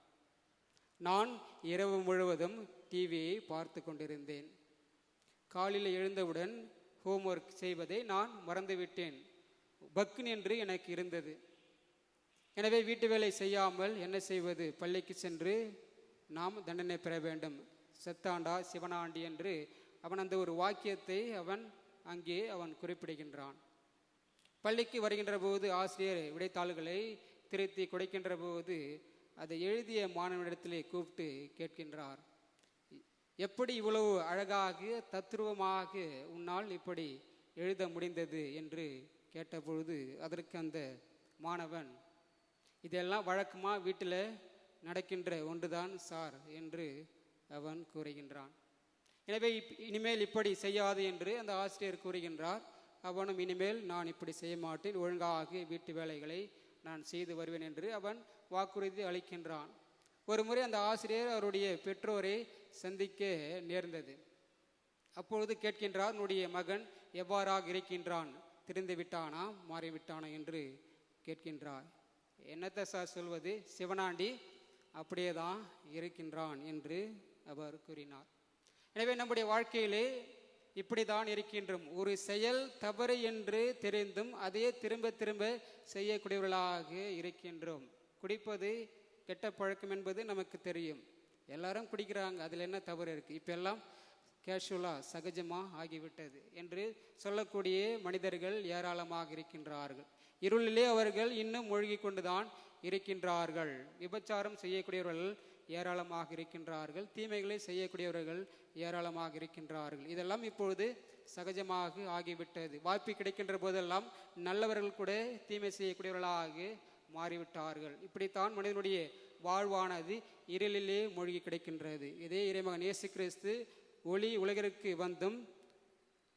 நான் இரவு முழுவதும் டிவியை பார்த்து கொண்டிருந்தேன். காலையில் எழுந்தவுடன் ஹோம்ஒர்க் செய்வதை நான் மறந்துவிட்டேன். பக்குன் என்று எனக்கு இருந்தது. எனவே வீட்டு வேலை செய்யாமல் என்ன செய்வது? பள்ளிக்கு சென்று நாம் தண்டனை பெற வேண்டும். செத்தாண்டா சிவனாண்டி என்று அவன் அந்த ஒரு வாக்கியத்தை அங்கே அவன் குறிப்பிடுகின்றான். பள்ளிக்கு வருகின்ற போது ஆசிரியர் விடைத்தாள்களை திருத்தி கொடுக்கின்ற போது அதை எழுதிய மாணவனிடத்திலே கூப்பிட்டு கேட்கின்றார், எப்படி இவ்வளவு அழகாக தத்துருவமாக உன்னால் இப்படி எழுத முடிந்தது என்று கேட்டபொழுது அதற்கு அந்த மாணவன், இதெல்லாம் வழக்கமாக வீட்டில் நடக்கின்ற ஒன்றுதான் சார் என்று அவன் கூறுகின்றான். எனவே இனிமேல் இப்படி செய்யாது என்று அந்த ஆசிரியர் கூறுகின்றார். அவனும் இனிமேல் நான் இப்படி செய்ய மாட்டேன், ஒழுங்காக வீட்டு வேலைகளை நான் செய்து வருவேன் என்று அவன் வாக்குறுதி அளிக்கின்றான். ஒரு முறை அந்த ஆசிரியர் அவருடைய பெற்றோரை சந்திக்க நேர்ந்தது. அப்பொழுது கேட்கின்றார், உன்னுடைய மகன் எவ்வாறாக இருக்கின்றான், திரிந்து விட்டானா மாறிவிட்டானா என்று கேட்கின்றார். என்னத்தை சார் சொல்வது, சிவனாண்டி அப்படியே தான் இருக்கின்றான் என்று அவர் கூறினார். எனவே நம்முடைய வாழ்க்கையிலே இப்படி தான் இருக்கின்றோம். ஒரு செயல் தவறு என்று தெரிந்தும் அதையே திரும்ப திரும்ப செய்யக்கூடியவர்களாக இருக்கின்றோம். குடிப்பது கெட்ட பழக்கம் என்பது நமக்கு தெரியும், எல்லாரும் குடிக்கிறாங்க, அதில் என்ன தவறு இருக்குது, இப்போ எல்லாம் கேஷுவலாக சகஜமாக ஆகிவிட்டது என்று சொல்லக்கூடிய மனிதர்கள் ஏராளமாக இருக்கின்றார்கள். இருளிலே அவர்கள் இன்னும் மூழ்கி கொண்டுதான் இருக்கின்றார்கள். விபச்சாரம் செய்யக்கூடியவர்கள் ஏராளமாக இருக்கின்றார்கள், தீமைகளை செய்யக்கூடியவர்கள் ஏராளமாக இருக்கின்றார்கள். இதெல்லாம் இப்பொழுது சகஜமாக ஆகிவிட்டது. வாய்ப்பு கிடைக்கின்ற போதெல்லாம் நல்லவர்கள் கூட தீமை செய்யக்கூடியவர்களாக மாறிவிட்டார்கள். இப்படித்தான் மனிதனுடைய வாழ்வானது இருளிலே மூழ்கி கிடைக்கின்றது. இதே இறைமகன் இயேசு கிறிஸ்து ஒளி உலகிற்கு வந்தும்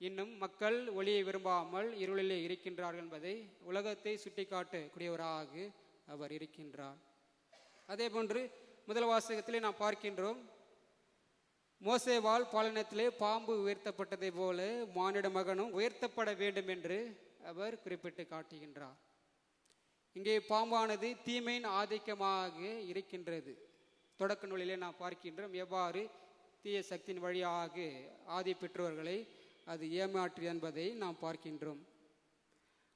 இன்னும் மக்கள் ஒளியை விரும்பாமல் இருளிலே இருக்கின்றார்கள் என்பதை உலகத்தை சுட்டிக்காட்டக்கூடியவராக அவர் இருக்கின்றார். அதே போன்று முதல் வாசகத்திலே நாம் பார்க்கின்றோம், மோசேவால் பாலனத்திலே பாம்பு உயர்த்தப்பட்டதை போல மானிட மகனும் உயர்த்தப்பட வேண்டும் என்று அவர் குறிப்பிட்டு காட்டுகின்றார். இங்கே பாம்பானது தீமையின் ஆதிக்கமாக இருக்கின்றது. தொடக்க நூலிலே நாம் பார்க்கின்றோம் எவ்வாறு தீய சக்தியின் வழியாக ஆதி பெற்றோர்களை அது ஏமாற்றி என்பதை நாம் பார்க்கின்றோம்.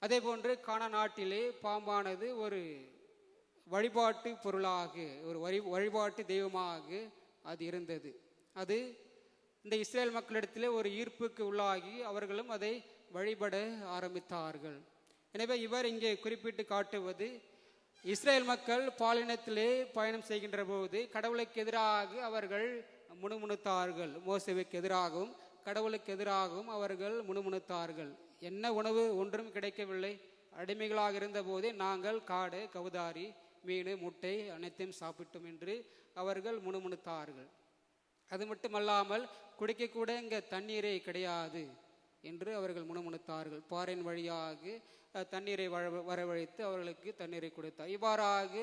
அதே போன்று கானான் நாட்டிலே பாம்பானது ஒரு வழிபாட்டு பொருளாக, ஒரு வழிபாட்டு தெய்வமாக அது இருந்தது. அது இந்த இஸ்ரேல் மக்களிடத்திலே ஒரு ஈர்ப்புக்கு உள்ளாகி அவர்களும் அதை வழிபட ஆரம்பித்தார்கள். எனவே இவர் இங்கே குறிப்பிட்டு காட்டுவது, இஸ்ரேல் மக்கள் பாலினத்திலே பயணம் செய்கின்ற போது கடவுளுக்கு எதிராக அவர்கள் முணுமுணுத்தார்கள். மோசேவுக்கு எதிராகவும் கடவுளுக்கு எதிராகவும் அவர்கள் முணுமுணுத்தார்கள். என்ன உணவு ஒன்றும் கிடைக்கவில்லை, அடிமைகளாக இருந்த போதே நாங்கள் காடு கவுதாரி மீன் முட்டை அனைத்தையும் சாப்பிட்டோம் என்று அவர்கள் முணுமுணுத்தார்கள். அது மட்டுமல்லாமல் குடிக்கக்கூட இங்கே தண்ணீரே கிடையாது என்று அவர்கள் முணுமுணுத்தார்கள். பாறையின் வழியாக தண்ணீரை வரவழைத்து அவர்களுக்கு தண்ணீரை கொடுத்தார். இவ்வாறாக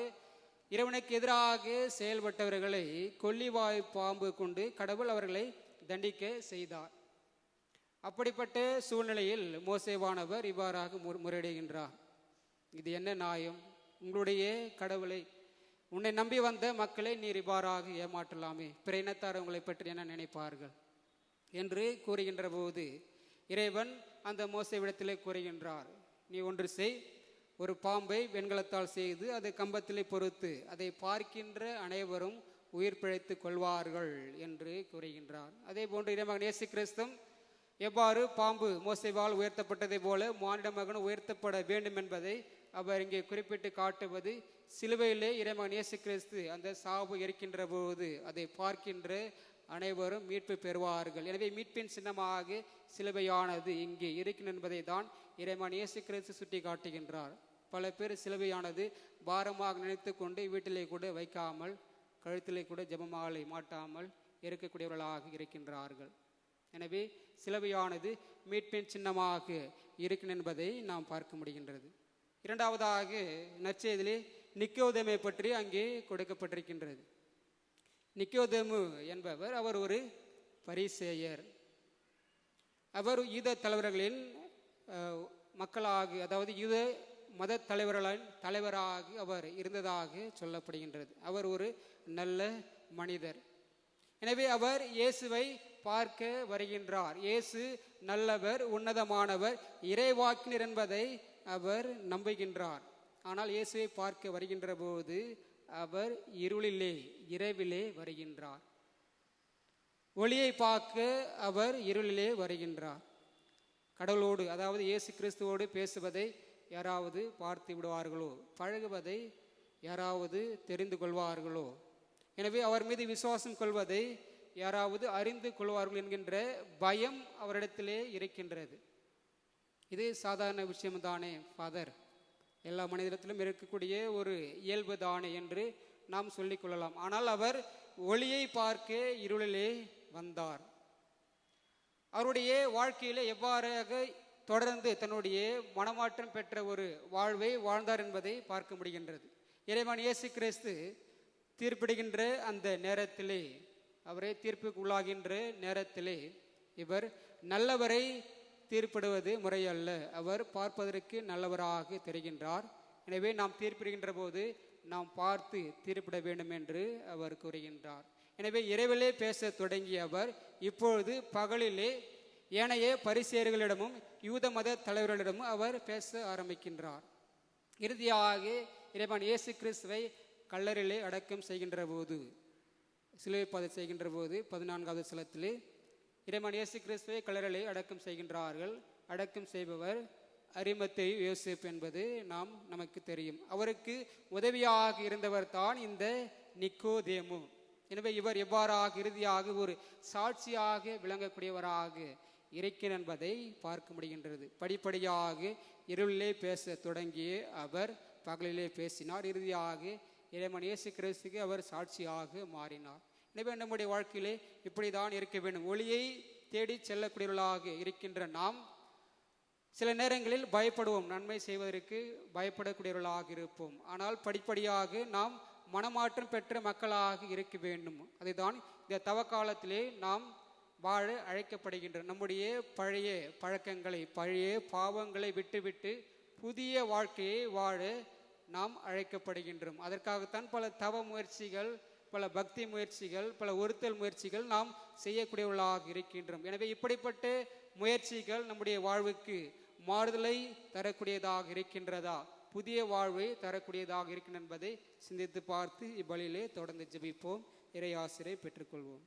இறைவனுக்கு எதிராக செயல்பட்டவர்களை கொல்லிவாய் பாம்பு கொண்டு கடவுள் அவர்களை தண்டிக்க செய்தார். அப்படிப்பட்ட சூழ்நிலையில் மோசேவானவர் இவ்வாறாக முறையிடுகின்றார். இது என்ன நியாயம்? உங்களுடைய கடவுளை, உன்னை நம்பி வந்த மக்களை நீர் இவ்வாறாக ஏமாற்றலாமே, பிற இனத்தார் உங்களை பற்றி என்ன நினைப்பார்கள் என்று கூறுகின்ற போது இறைவன் அந்த மோசேவிடத்திலே கூறுகின்றார், நீ ஒன்று செய், ஒரு பாம்பை வெண்கலத்தால் செய்து அதை கம்பத்திலே பொறுத்து அதை பார்க்கின்ற அனைவரும் உயிர் பிழைத்து கொள்வார்கள் என்று கூறுகின்றார். அதே போன்று இறைமகன் இயேசு கிறிஸ்து எவ்வாறு பாம்பு மோசேவால் உயர்த்தப்பட்டதை போல மானிட மகன் உயர்த்தப்பட வேண்டும் என்பதை அவர் இங்கே குறிப்பிட்டு காட்டுவது, சிலுவையிலே இறைமகன் இயேசு கிறிஸ்து அந்த சாவு இருக்கின்ற போது அதை பார்க்கின்ற அனைவரும் மீட்பு பெறுவார்கள். எனவே மீட்பின் சின்னமாக சிலுவையானது இங்கே இருக்கின்ற என்பதை தான் இறைமகன் இயேசு கிறிஸ்து சுட்டி காட்டுகின்றார். பல பேர் சிலுவையானது பாரமாக நினைத்து கொண்டு வீட்டிலே கூட வைக்காமல், கழுத்திலே கூட ஜெபமாலை மாட்டாமல் இருக்கக்கூடியவர்களாக இருக்கின்றார்கள். எனவே சிலுவையானது மீட்பின் சின்னமாக இருக்கும் என்பதை நாம் பார்க்க முடிகின்றது. இரண்டாவதாக நற்செய்தியிலே நிக்கோதேமை பற்றி அங்கே கொடுக்கப்பட்டிருக்கின்றது. நிக்கோதேமு என்பவர் அவர் ஒரு பரிசேயர். அவர் யூத தலைவர்களின் மக்களாக, அதாவது யூத மத தலைவராக அவர் இருந்ததாக சொல்லப்படுகின்றது. அவர் ஒரு நல்ல மனிதர். எனவே அவர் இயேசுவை பார்க்க வருகின்றார். இயேசு நல்லவர், உன்னதமானவர், இறைவாக்கினர் என்பதை அவர் நம்புகின்றார். ஆனால் இயேசுவை பார்க்க வருகின்ற போது அவர் இருளிலே, இரவிலே வருகின்றார். ஒளியை பார்க்க அவர் இருளிலே வருகின்றார். கடவுளோடு, அதாவது இயேசு கிறிஸ்துவோடு பேசுவதை யாராவது பார்த்து விடுவார்களோ, பழகுவதை யாராவது தெரிந்து கொள்வார்களோ, எனவே அவர் மீது விசுவாசம் கொள்வதை யாராவது அறிந்து கொள்வார்கள் என்கின்ற பயம் அவரிடத்திலே இருக்கின்றது. இது சாதாரண விஷயம்தானே ஃபாதர், எல்லா மனிதத்திலும் இருக்கக்கூடிய ஒரு இயல்பு தானே என்று நாம் சொல்லிக் கொள்ளலாம். ஆனால் அவர் ஒளியை பார்க்க இருளிலே வந்தார். அவருடைய வாழ்க்கையில எவ்வாறாக தொடர்ந்து தன்னுடைய மனமாற்றம் பெற்ற ஒரு வாழ்வை வாழ்ந்தார் என்பதை பார்க்க முடிகின்றது. இறைவன் இயேசு கிறிஸ்து தீர்ப்பிடுகின்ற அந்த நேரத்திலே, அவரை தீர்ப்புக்கு உள்ளாகின்ற நேரத்திலே, இவர் நல்லவரை தீர்ப்பிடுவது முறையல்ல, அவர் பார்ப்பதற்கு நல்லவராக தெரிகின்றார். எனவே நாம் தீர்ப்பிடுகின்ற போது நாம் பார்த்து தீர்ப்பிட வேண்டும் என்று அவர் கூறுகின்றார். எனவே இரவிலே பேச தொடங்கிய அவர் இப்பொழுது பகலிலே ஏனைய பரிசேயர்களிடமும் யூத மத தலைவர்களிடமும் அவர் பேச ஆரம்பிக்கின்றார். இறுதியாக இறைவன் இயேசு கிறிஸ்துவை கல்லறையிலே அடக்கம் செய்கின்ற போது, சிலுவை பாதை செய்கின்ற போது 14வது ஸ்தலத்திலே இறைவன் இயேசு கிறிஸ்துவை கல்லறையிலே அடக்கம் செய்கின்றார்கள். அடக்கம் செய்பவர் அரிமத்தேயு யோசேப்பு என்பது நமக்கு தெரியும். அவருக்கு உதவியாக இருந்தவர் தான் இந்த நிக்கோதேமு. எனவே இவர் எவ்வாறாக இறுதியாக ஒரு சாட்சியாக விளங்கக்கூடியவராக இருக்கிறார் என்பதை பார்க்க முடிகின்றது. படிப்படியாக இருளிலே பேச தொடங்கிய அவர் பகலிலே பேசினார். இறுதியாக இறைவன் இயேசு கிறிஸ்துக்கு அவர் சாட்சியாக மாறினார். எனவே நம்முடைய வாழ்க்கையிலே இப்படி தான் இருக்க வேண்டும். ஒளியை தேடி செல்லக்கூடியவர்களாக இருக்கின்ற நாம் சில நேரங்களில் பயப்படுவோம், நன்மை செய்வதற்கு பயப்படக்கூடியவர்களாக இருப்போம். ஆனால் படிப்படியாக நாம் மனமாற்றம் பெற்ற மக்களாக இருக்க வேண்டும். அதுதான் இந்த தவக்காலத்திலே நாம் வாழ அழைக்கப்படுகின்றோம். நம்முடைய பழைய பழக்கங்களை, பழைய பாவங்களை விட்டுவிட்டு புதிய வாழ்க்கையை வாழ நாம் அழைக்கப்படுகின்றோம். அதற்காகத்தான் பல தவ முயற்சிகள், பல பக்தி முயற்சிகள், பல ஒருத்தல் முயற்சிகள் நாம் செய்யக்கூடியவர்களாக இருக்கின்றோம். எனவே இப்படிப்பட்ட முயற்சிகள் நம்முடைய வாழ்வுக்கு மாறுதலை தரக்கூடியதாக இருக்கின்றதா, புதிய வாழ்வை தரக்கூடியதாக இருக்கின்ற என்பதை சிந்தித்து பார்த்து இப்பலியிலே தொடர்ந்து ஜெபிப்போம். இறை ஆசிரியை பெற்றுக்கொள்வோம்.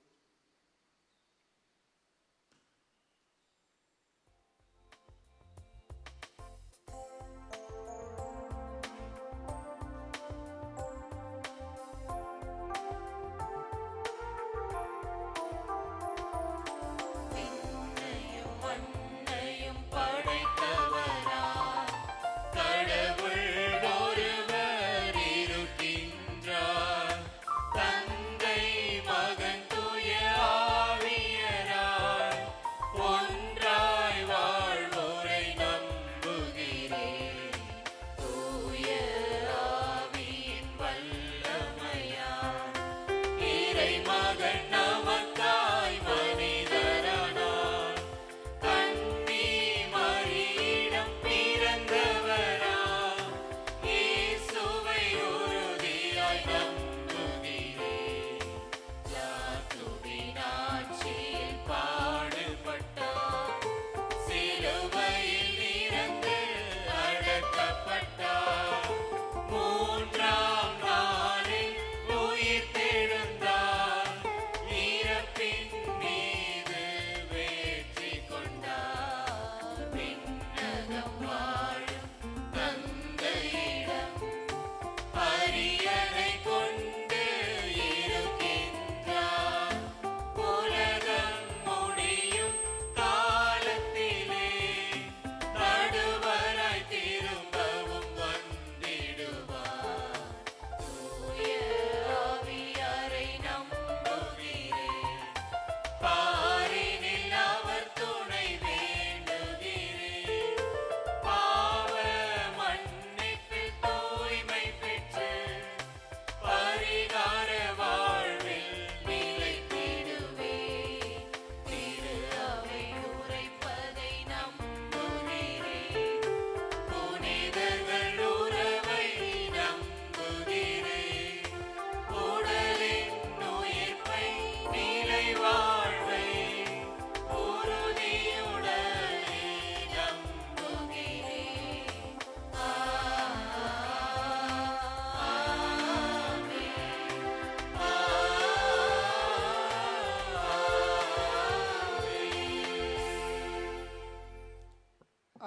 தந்தை மகன் தூய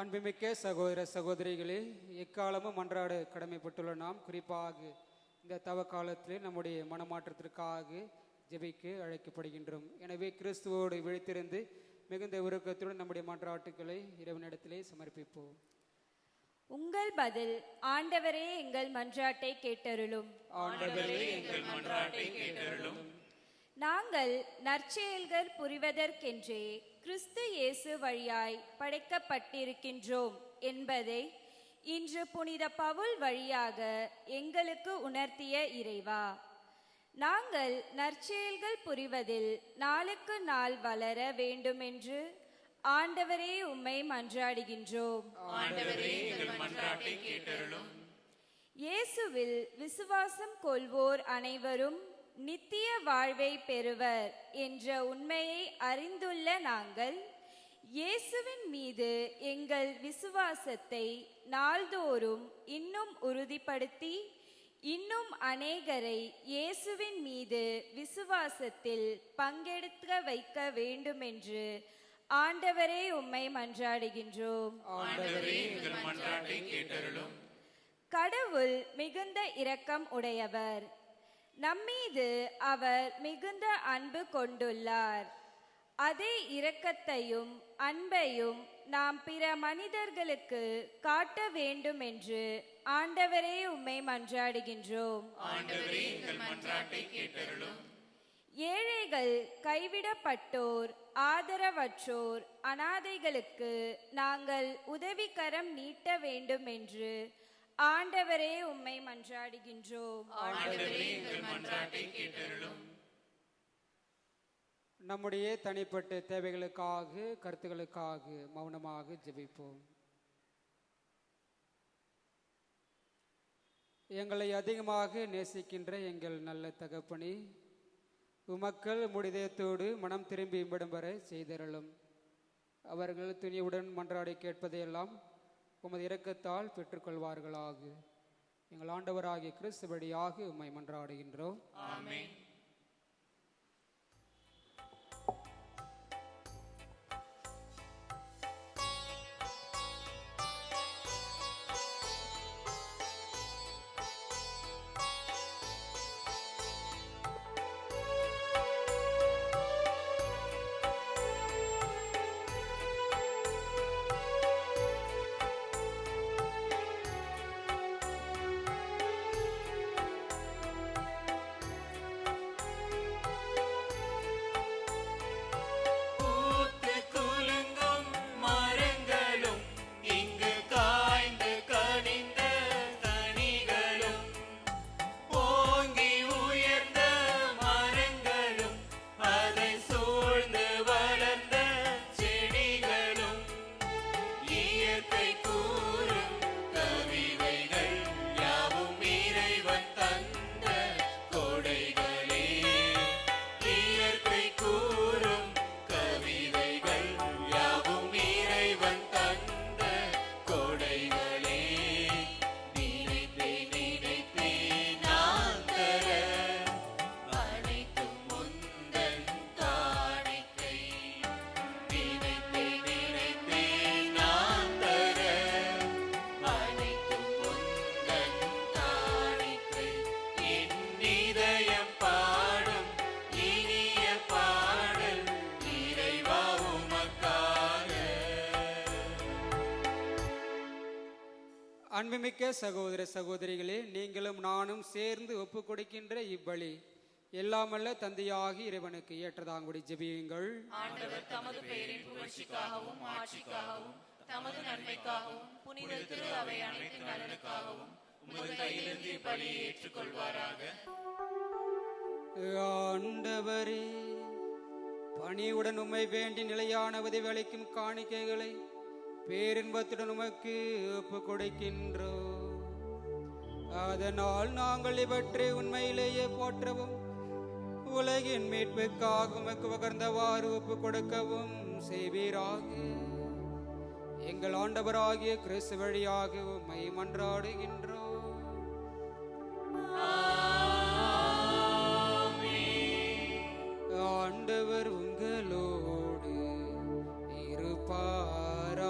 அன்புமிக்க சகோதர சகோதரிகளே, எக்காலமும் மன்றாட கடமைப்பட்டுள்ள நாம் குறிப்பாக இந்த தவ காலத்திலே நம்முடைய மனமாற்றத்திற்காக ஜெபிக்க அழைக்கப்படுகின்றோம். எனவே கிறிஸ்துவோடு விழித்திருந்து மிகுந்த உருக்கத்துடன் நம்முடைய மன்றாட்டுக்களை இறைவனிடத்திலே சமர்ப்பிப்போம். உங்கள் பதில் ஆண்டவரே எங்கள் மன்றாட்டை கேட்டருளும். ஆண்டவரே எங்கள் மன்றாட்டை கேட்டருளும். நாங்கள் நற்செயல்கள் புரிவதற்கென்றே கிறிஸ்து இயேசு வழியாய் படைக்கப்பட்டிருக்கின்றோம் என்பதை இன்று புனித பவுல் வழியாக எங்களுக்கு உணர்த்திய இறைவா, நாங்கள் நற்செயல்கள் புரிவதில் நாளுக்கு நாள் வளர வேண்டுமென்று ஆண்டவரே உம்மை மன்றாடுகின்றோம். ஆண்டவரே எங்கள் மன்றாட்டை கேட்டருளும். இயேசுவில் விசுவாசம் கொள்வோர் அனைவரும் நித்திய வாழ்வை பெறுவர் என்ற உண்மையை அறிந்துள்ள நாங்கள் இயேசுவின் மீது எங்கள் விசுவாசத்தை நாள்தோறும் இன்னும் உறுதிப்படுத்தி இன்னும் அநேகரை இயேசுவின் மீது விசுவாசத்தில் பங்கெடுக்க வைக்க வேண்டுமென்று ஆண்டவரே உம்மை மன்றாடுகின்றோம். ஆண்டவரே எங்கள் மன்றாட்டை கேட்டருளும். கடவுள் மிகுந்த இரக்கம் உடையவர். நம்மீது அவர் மிகுந்த அன்பு கொண்டுள்ளார். அதே இரக்கத்தையும் அன்பையும் நாம் பிற மனிதர்களுக்கு காட்ட வேண்டும் என்று ஆண்டவரே உம்மை மன்றாடுகின்றோம். ஆண்டவரே எங்கள் மன்றாட்டை கேட்டருளும். ஏழைகள், கைவிடப்பட்டோர், ஆதரவற்றோர், அனாதைகளுக்கு நாங்கள் உதவிக்கரம் நீட்ட வேண்டும் என்று ஆண்டவரே உம்மை மன்றாடுகின்றோம். ஆண்டவரே எங்கள் மன்றாட்டை கேட்டருளும். நம்முடைய தனிப்பட்ட தேவைகளுக்காக கருத்துக்களுக்காக மௌனமாக ஜெபிப்போம். எங்களை அதிகமாக நேசிக்கின்ற எங்கள் நல்ல தகப்பனே, உமக்கள் முடிதயத்தோடு மனம் திரும்பி இம்பிடம் வர செய்தருளும். அவர்கள் துணிவுடன் மன்றாடி கேட்பதையெல்லாம் உமது இரக்கத்தால் பெற்றுக்கொள்வார்களாக. எங்கள் ஆண்டவராகிய கிறிஸ்து வழியாக உம்மை மன்றாடுகின்றோம். ஆமென். அன்புமிக்க சகோதர சகோதரிகளே, நீங்களும் நானும் சேர்ந்து ஒப்பு கொடுக்கின்ற இவ்வழி எல்லாமல்ல தந்தையாகி இறைவனுக்கு ஏற்றதாங்குடி ஜெபியுங்கள். ஆண்டவர் தமது பெயரின் புகழ்ச்சிக்காகவும் ஆட்சிக்காகவும் தமது நன்மைக்காகவும் புனித திரு அவை அனைத்து நலனுக்காகவும் உமது கையிலிருந்து இப்பலியை ஏற்றுக்கொள்வாராக. ஆண்டவரே, பணிவுடன் உம்மை வேண்டி நிலையான உதவி அளிக்கும் காணிக்கைகளை பேரின்பத்துடன் உமக்கு ஒப்பு கொடுக்கின்றோம். அதனால் நாங்கள் இவற்றை உண்மையிலேயே போற்றவும் உலகின் மீட்புக்காக உமக்கு உகர்ந்தவாறு ஒப்பு கொடுக்கவும் செய்வீராக. எங்கள் ஆண்டவராகிய கிறிஸ்து வழியாக உம்மை மன்றாடுகின்றோம். ஆண்டவர் உங்களோடு இருப்பாராக.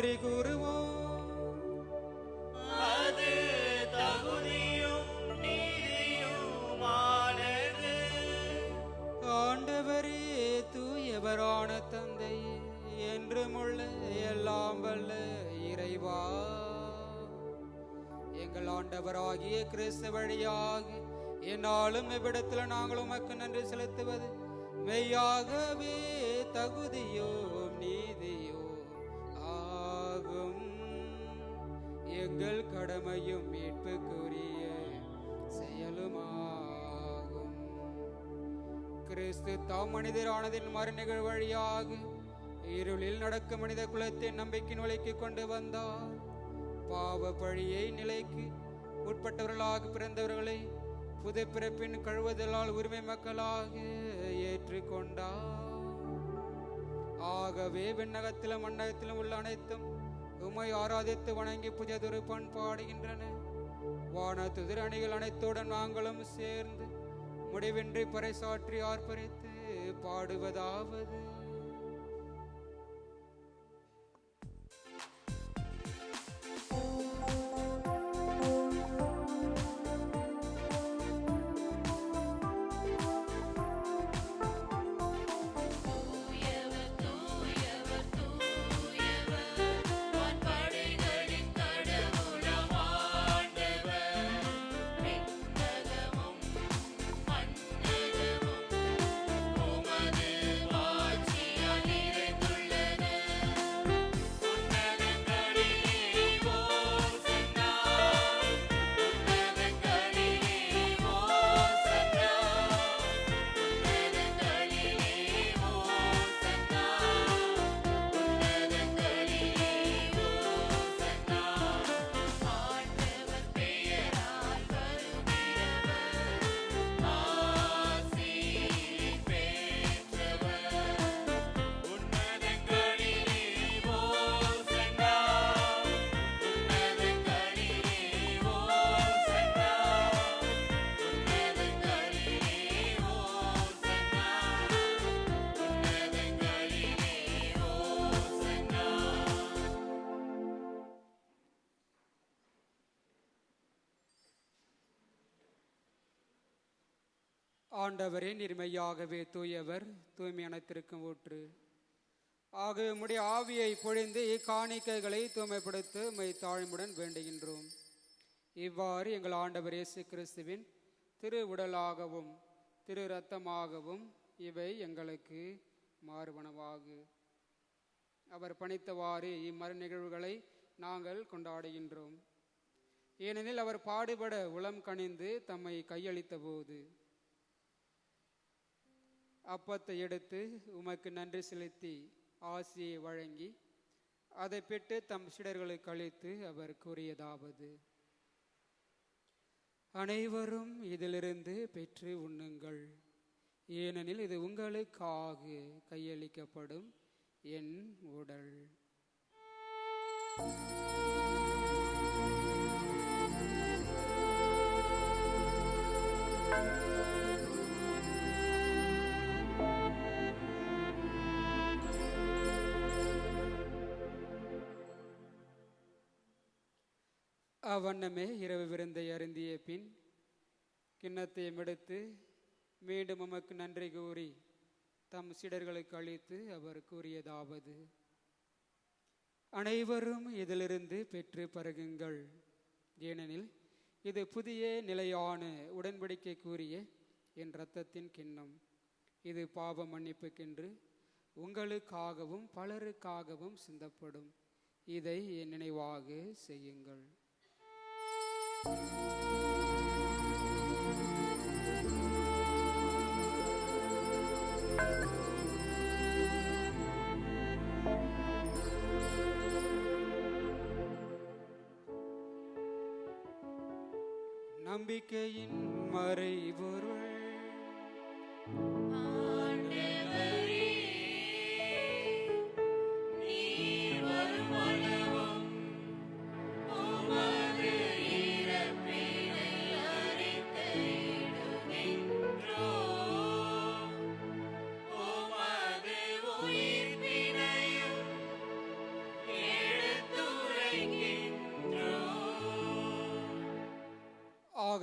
நன்றி கூறுவோம். அது தகுதியும் நீதியுமானது. ஆண்டவரே, தூயவரான தந்தையே, என்றுமுள்ள எல்லாம் வல்ல இறைவா, எங்கள் ஆண்டவராகிய கிறிஸ்து வழியாக என்னாலும் இவ்விடத்தில் நாங்கள் உமக்கு நன்றி செலுத்துவது மெய்யாகவே தகுதியோம் நீதியோம் ஆகும். எங்கள் கடமையும் மீட்புக்குரிய செயலுமாகும். கிறிஸ்து தாம் மனிதரானதின் மறுநிகழ் வழியாக இருளில் நடக்கும் மனித குலத்தின் நம்பிக்கையின் உலைக்கு கொண்டு வந்தார். பாவ பழியை நிலைக்கு உட்பட்டவர்களாக பிறந்தவர்களை புது பிறப்பின் கழுவுதலால் உரிமை மக்களாக ஏற்றுக்கொண்டார். ஆகவே விண்ணகத்திலும் மண்ணகத்திலும் உள்ள அனைத்தும் உம்மை ஆராதித்து வணங்கி புதியதொரு பண்பாடுகின்றன. வானதுதிர் அணிகள் அனைத்துடன் நாங்களும் சேர்ந்து முடிவின்றி பறைசாற்றி ஆர்ப்பரித்து பாடுவதாவது: ஆண்டவரே, நிர்மையாகவே தூயவர், தூய்மை அனைத்திற்கும் ஊற்று. ஆகவே உம்முடைய ஆவியை பொழிந்து இக்காணிக்கைகளை தூய்மைப்படுத்த உம்மை தாழ்மையுடன் வேண்டுகின்றோம். இவ்வாறு எங்கள் ஆண்டவர் இயேசு கிறிஸ்துவின் திரு உடலாகவும் திரு இரத்தமாகவும் இவை எங்களுக்கு மாறுவனவாகு. அவர் பணித்தவாறு இம்மறு நிகழ்வுகளை நாங்கள் கொண்டாடுகின்றோம். ஏனெனில் அவர் பாடுபட உளம் கனிந்து தம்மை கையளித்த போது அப்பத்தை எடுத்து உமக்கு நன்றி செலுத்தி ஆசியை வழங்கி அதை பெற்று தம் சீடர்களுக்கு அளித்து அவர் கூறியதாவது: அனைவரும் இதிலிருந்து பெற்று உண்ணுங்கள், ஏனெனில் இது உங்களுக்காக கையளிக்கப்படும் என் உடல். அவ்வண்ணமே இரவு விருந்தை அருந்திய பின் கிண்ணத்தையும் எடுத்து மீண்டும் உமக்கு நன்றி கூறி தம் சீடர்களுக்கு அளித்து அவர் கூறியதாவது: அனைவரும் இதிலிருந்து பெற்று பருகுங்கள், ஏனெனில் இது புதிய நிலையான உடன்படிக்கை கூறிய என் இரத்தத்தின் கிண்ணம். இது பாவ மன்னிப்புக்கென்று உங்களுக்காகவும் பலருக்காகவும் சிந்தப்படும். இதை என் நினைவாக செய்யுங்கள். நம்பிக்கையின் மறைபொருள் உமது உயிர்ப்பினையும் எழு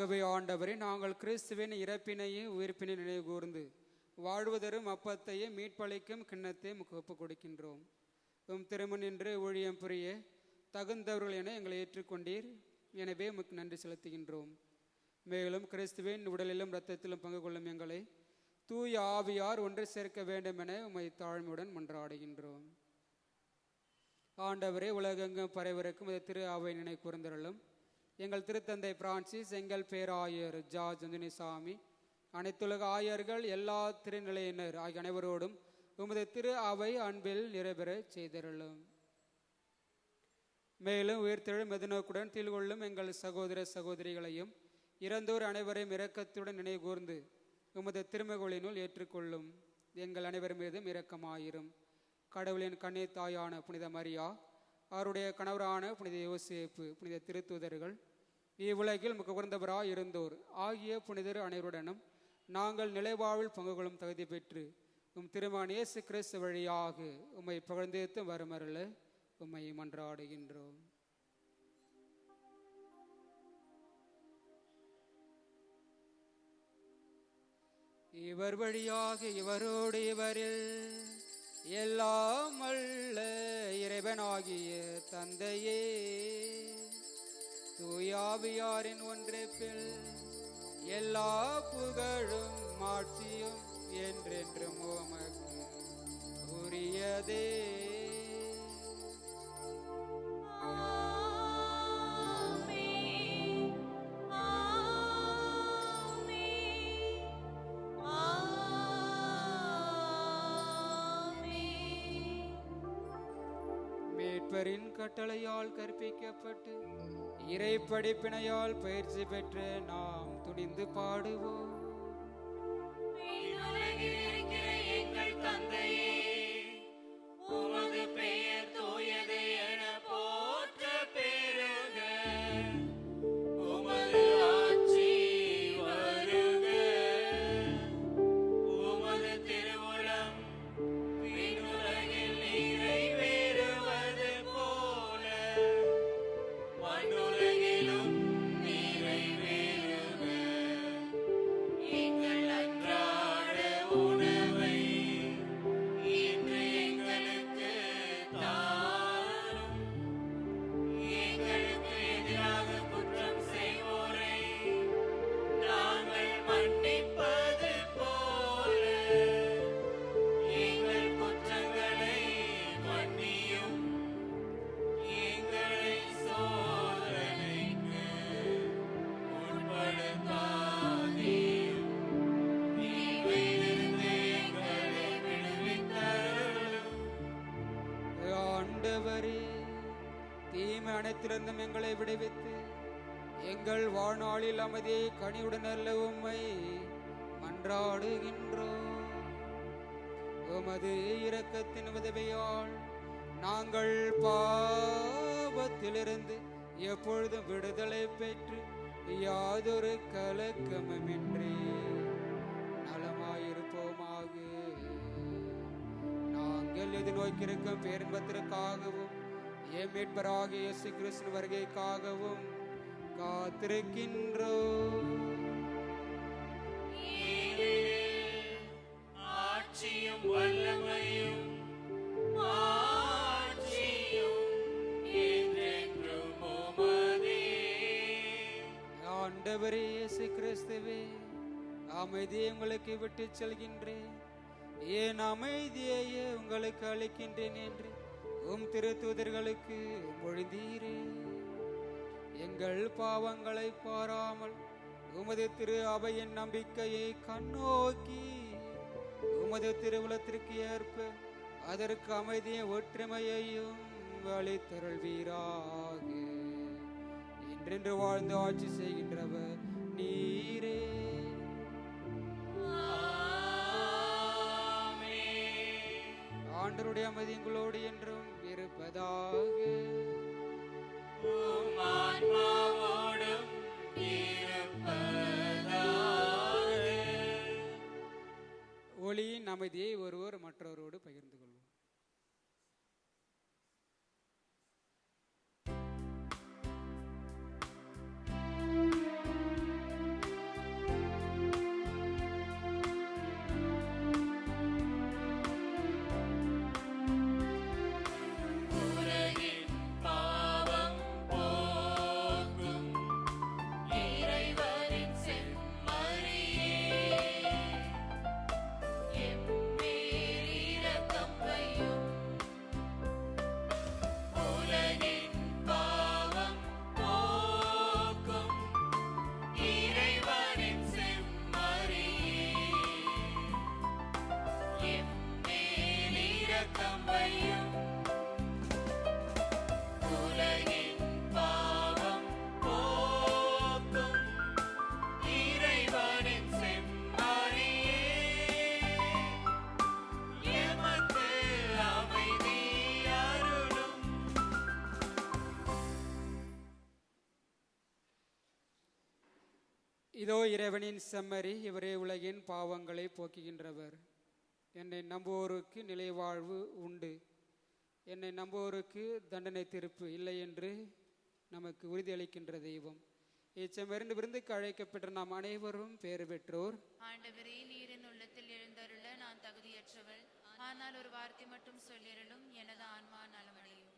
ஆகவே ஆண்டவரே, நாங்கள் கிறிஸ்துவின் இறப்பினையும் உயிர்ப்பினை நினைவு கூர்ந்து வாழ்வதரும் அப்பத்தையும் மீட்பளிக்கும் கிண்ணத்தையும் ஒப்புக் கொடுக்கின்றோம். திருமண் என்று ஊழியம் புரிய தகுந்தவர்கள் என எங்களை ஏற்றுக்கொண்டீர். எனவே உமக்கு நன்றி செலுத்துகின்றோம். மேலும் கிறிஸ்துவின் உடலிலும் இரத்தத்திலும் பங்கு கொள்ளும் எங்களை தூய ஆவியார் ஒன்று சேர்க்க வேண்டும் என உம்மை தாழ்மையுடன் மன்றாடுகின்றோம். ஆண்டவரே, உலகெங்கும் பரவிருக்கும் திரு ஆவை நினைவு கூர்ந்தருளும். எங்கள் திருத்தந்தை பிரான்சிஸ், எங்கள் பேராயர் ஜார்ஜ் அந்தனிசாமி, அனைத்துலக ஆயர்கள், எல்லா திருநிலையினர் ஆகிய அனைவரோடும் உமது திரு அவை அன்பில் நிறைவேற செய்தருளும். மேலும் உயிர்த்தெழும் மெதுநோக்குடன் தீழ்கொள்ளும் எங்கள் சகோதர சகோதரிகளையும் இறந்தோர் அனைவரையும் இரக்கத்துடன் நினைவு கூர்ந்து உமது திருமகளினுள் ஏற்றுக்கொள்ளும். எங்கள் அனைவர் மீதும் இரக்கமாயிரும். கடவுளின் கண்ணே தாயான புனித மரியா, அவருடைய கணவரான புனித யோசேப்பு, புனித திருத்தூதர்கள், இவ்வுலகில் மிக உயர்ந்தவராய் இருந்தோர் ஆகிய புனிதர் அனைவருடனும் நாங்கள் நிலைவாழ்வில் பங்கு கொள்ளும் தகுதி பெற்று திருமகன் இயேசு கிறிஸ்து வழியாக உம்மை புகழ்ந்தேத்து வருமருள உம்மை மன்றாடுகின்றோம். இவர் வழியாக இவரோடு இவரில் எல்லாம் அல்ல இறைவனாகிய தந்தையே, தூயாவியாரின் ஒன்றிப்பில் எல்லா புகழும் மாட்சியும் என்றென்றும் உமக்கு உரியதே. மீட்பரின் கட்டளையால் கற்பிக்கப்பட்டு இறை படிப்பினையால் பயிற்சி பெற்ற நாம் துணிந்து பாடுவோம். எங்கள் தந்தையே, உமது பெயர் தூயது என போற்ற பெருக. உமது ஆட்சி வருக. உமது திருவுளம் விண்ணுலகில் நிறைவேறுவது போல மண்ணுலகிலும் நிறைவேறுக. எங்கள் அன்றாட உணவை இன்று எங்களுக்கு தாரும். எங்களுக்கு எதிராக குற்றம் செய்வோரை நாங்கள் மன்னிப்பது போல எங்கள் குற்றங்களை மன்னியும். எங்களை சோதனைக்கு உட்படுத்தாதேயும். தீமையிலிருந்து எங்களை விடுவித்தருளும். ஆண்டவரே, தீமை அனைத்திலிருந்தும் எங்களை விடுவித்து எங்கள் வாழ்நாளில் அமைதியை கனியுடன் அல்ல உம்மை மன்றாடுகின்றோம். உமது இரக்கத்தின் உதவியால் நாங்கள் பாவத்திலிருந்து எப்பொழுதும் விடுதலை பெற்று யாதொரு கலக்கமுமின்றி நலமாயிருப்போமாக. நாங்கள் எதிர்நோக்கியிருக்கும் பேரின்பத்திற்காகவும் எம் மீட்பராகிய இயேசு கிறிஸ்து வருகைக்காகவும் காத்திருக்கின்றோம். ஆட்சியும் வல்லமையும் மாட்சியும் என்றென்றும் உமதே. ஆண்டவரே இயேசு கிறிஸ்துவே, அமைதியை உங்களுக்கு விட்டு செல்கின்றேன், என் அமைதியையே உங்களுக்கு அளிக்கின்றேன் என்று உம் திருத்தூதர்களுக்கு மொழிந்தீரே. எங்கள் பாவங்களை பாராமல் உமது திரு அவையின் நம்பிக்கையை கண்ணோக்கி உமது திருவுலத்திற்கு ஏற்ப அதற்கு அமைதியும் ஒற்றுமையையும் அளித்தருள்வீராக. என்றென்று வாழ்ந்து ஆட்சி செய்கின்றவர் நீரே. ஆண்டவருடைய அமைதி உங்களோடு என்றும் இருப்பதாக. உம் ஆன்மாவோடும் இருப்பதாக. ஒளியின் அமைதியை ஒருவர் மற்றவரோடு பகிர்ந்து கொள்வோம். இதோ இறைவனின் செம்மறி, இவரே உலகின் பாவங்களை போக்குகின்றவர். என்னை நம்புவோருக்கு நிலைவாழ்வு உண்டு, என்னை நம்புவோருக்கு தண்டனை தீர்ப்பு இல்லை என்று நமக்கு உறுதியளிக்கின்ற தெய்வம். இச்செம்மறிந்து விருந்துக்கு அழைக்கப்பட்ட நாம் அனைவரும் பேறு பெற்றோர். ஆண்டவரே, நீரின் உள்ளத்தில் எழுந்தருள நான் தகுதியற்றவள், ஆனால் ஒரு வார்த்தை மட்டும் சொல்லிரலும், எனது ஆன்மா நலமடையும்.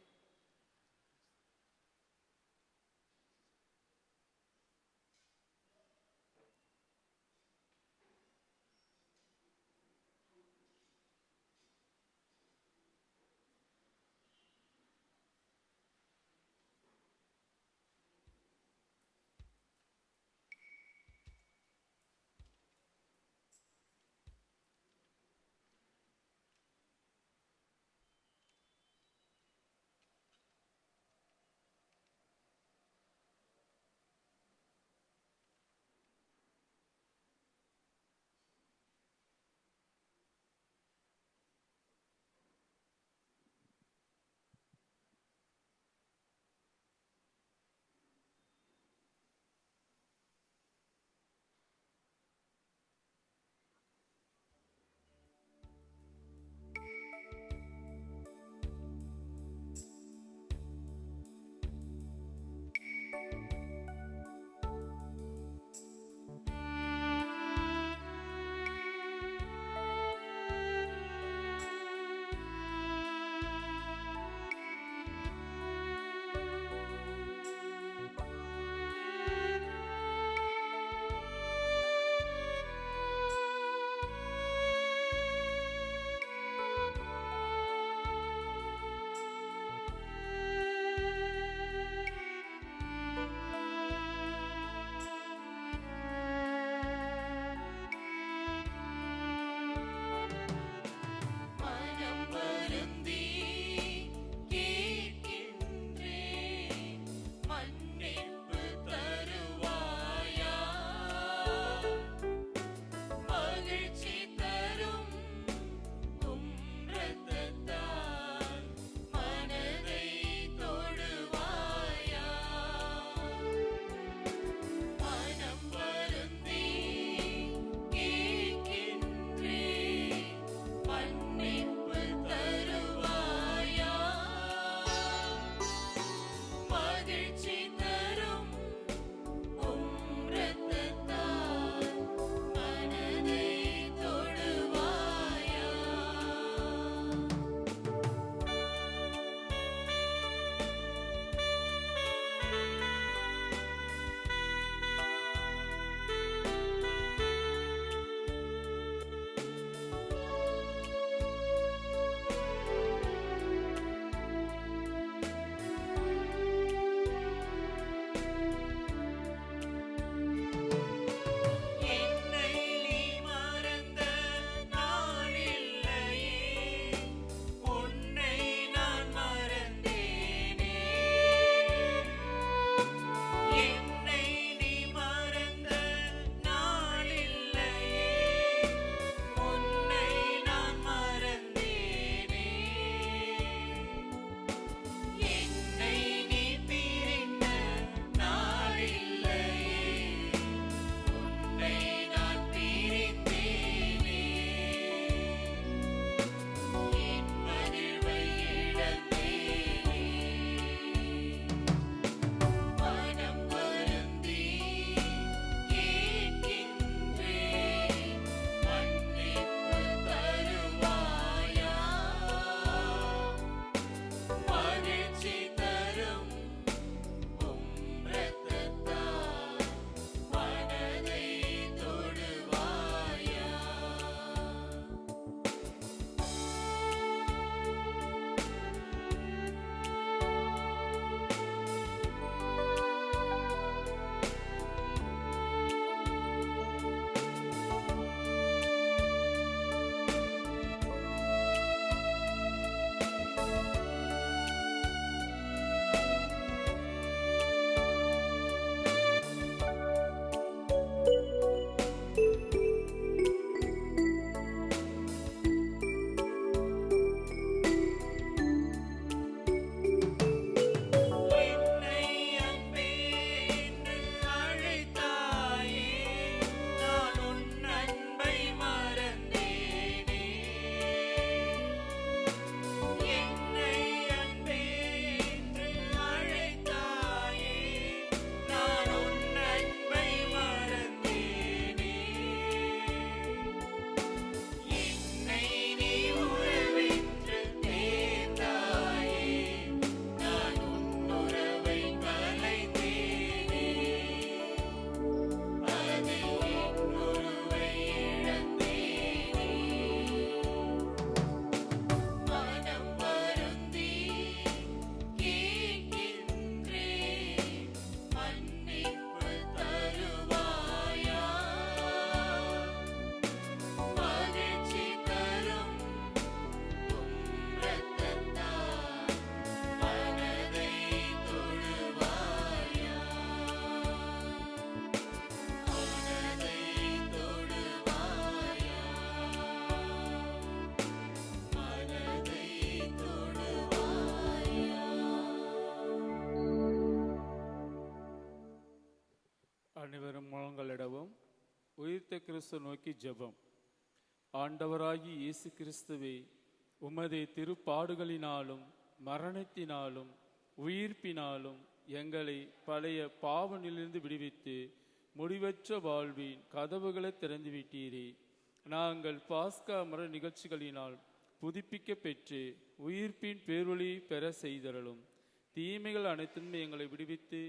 உயிர்த்த கிறிஸ்து நோக்கி ஜெபம். ஆண்டவராகி இயேசு கிறிஸ்துவே, உமது திருப்பாடுகளினாலும் மரணத்தினாலும் உயிர்ப்பினாலும் எங்களை பழைய பாவனிலிருந்து விடுவித்து முடிவற்ற வாழ்வின் கதவுகளை திறந்துவிட்டீரே. நாங்கள் பாஸ்கா மர நிகழ்ச்சிகளினால் புதுப்பிக்க பெற்று உயிர்ப்பின் பேரொளி பெற செய்தரலும். தீமைகள் அனைத்தும் எங்களை விடுவித்து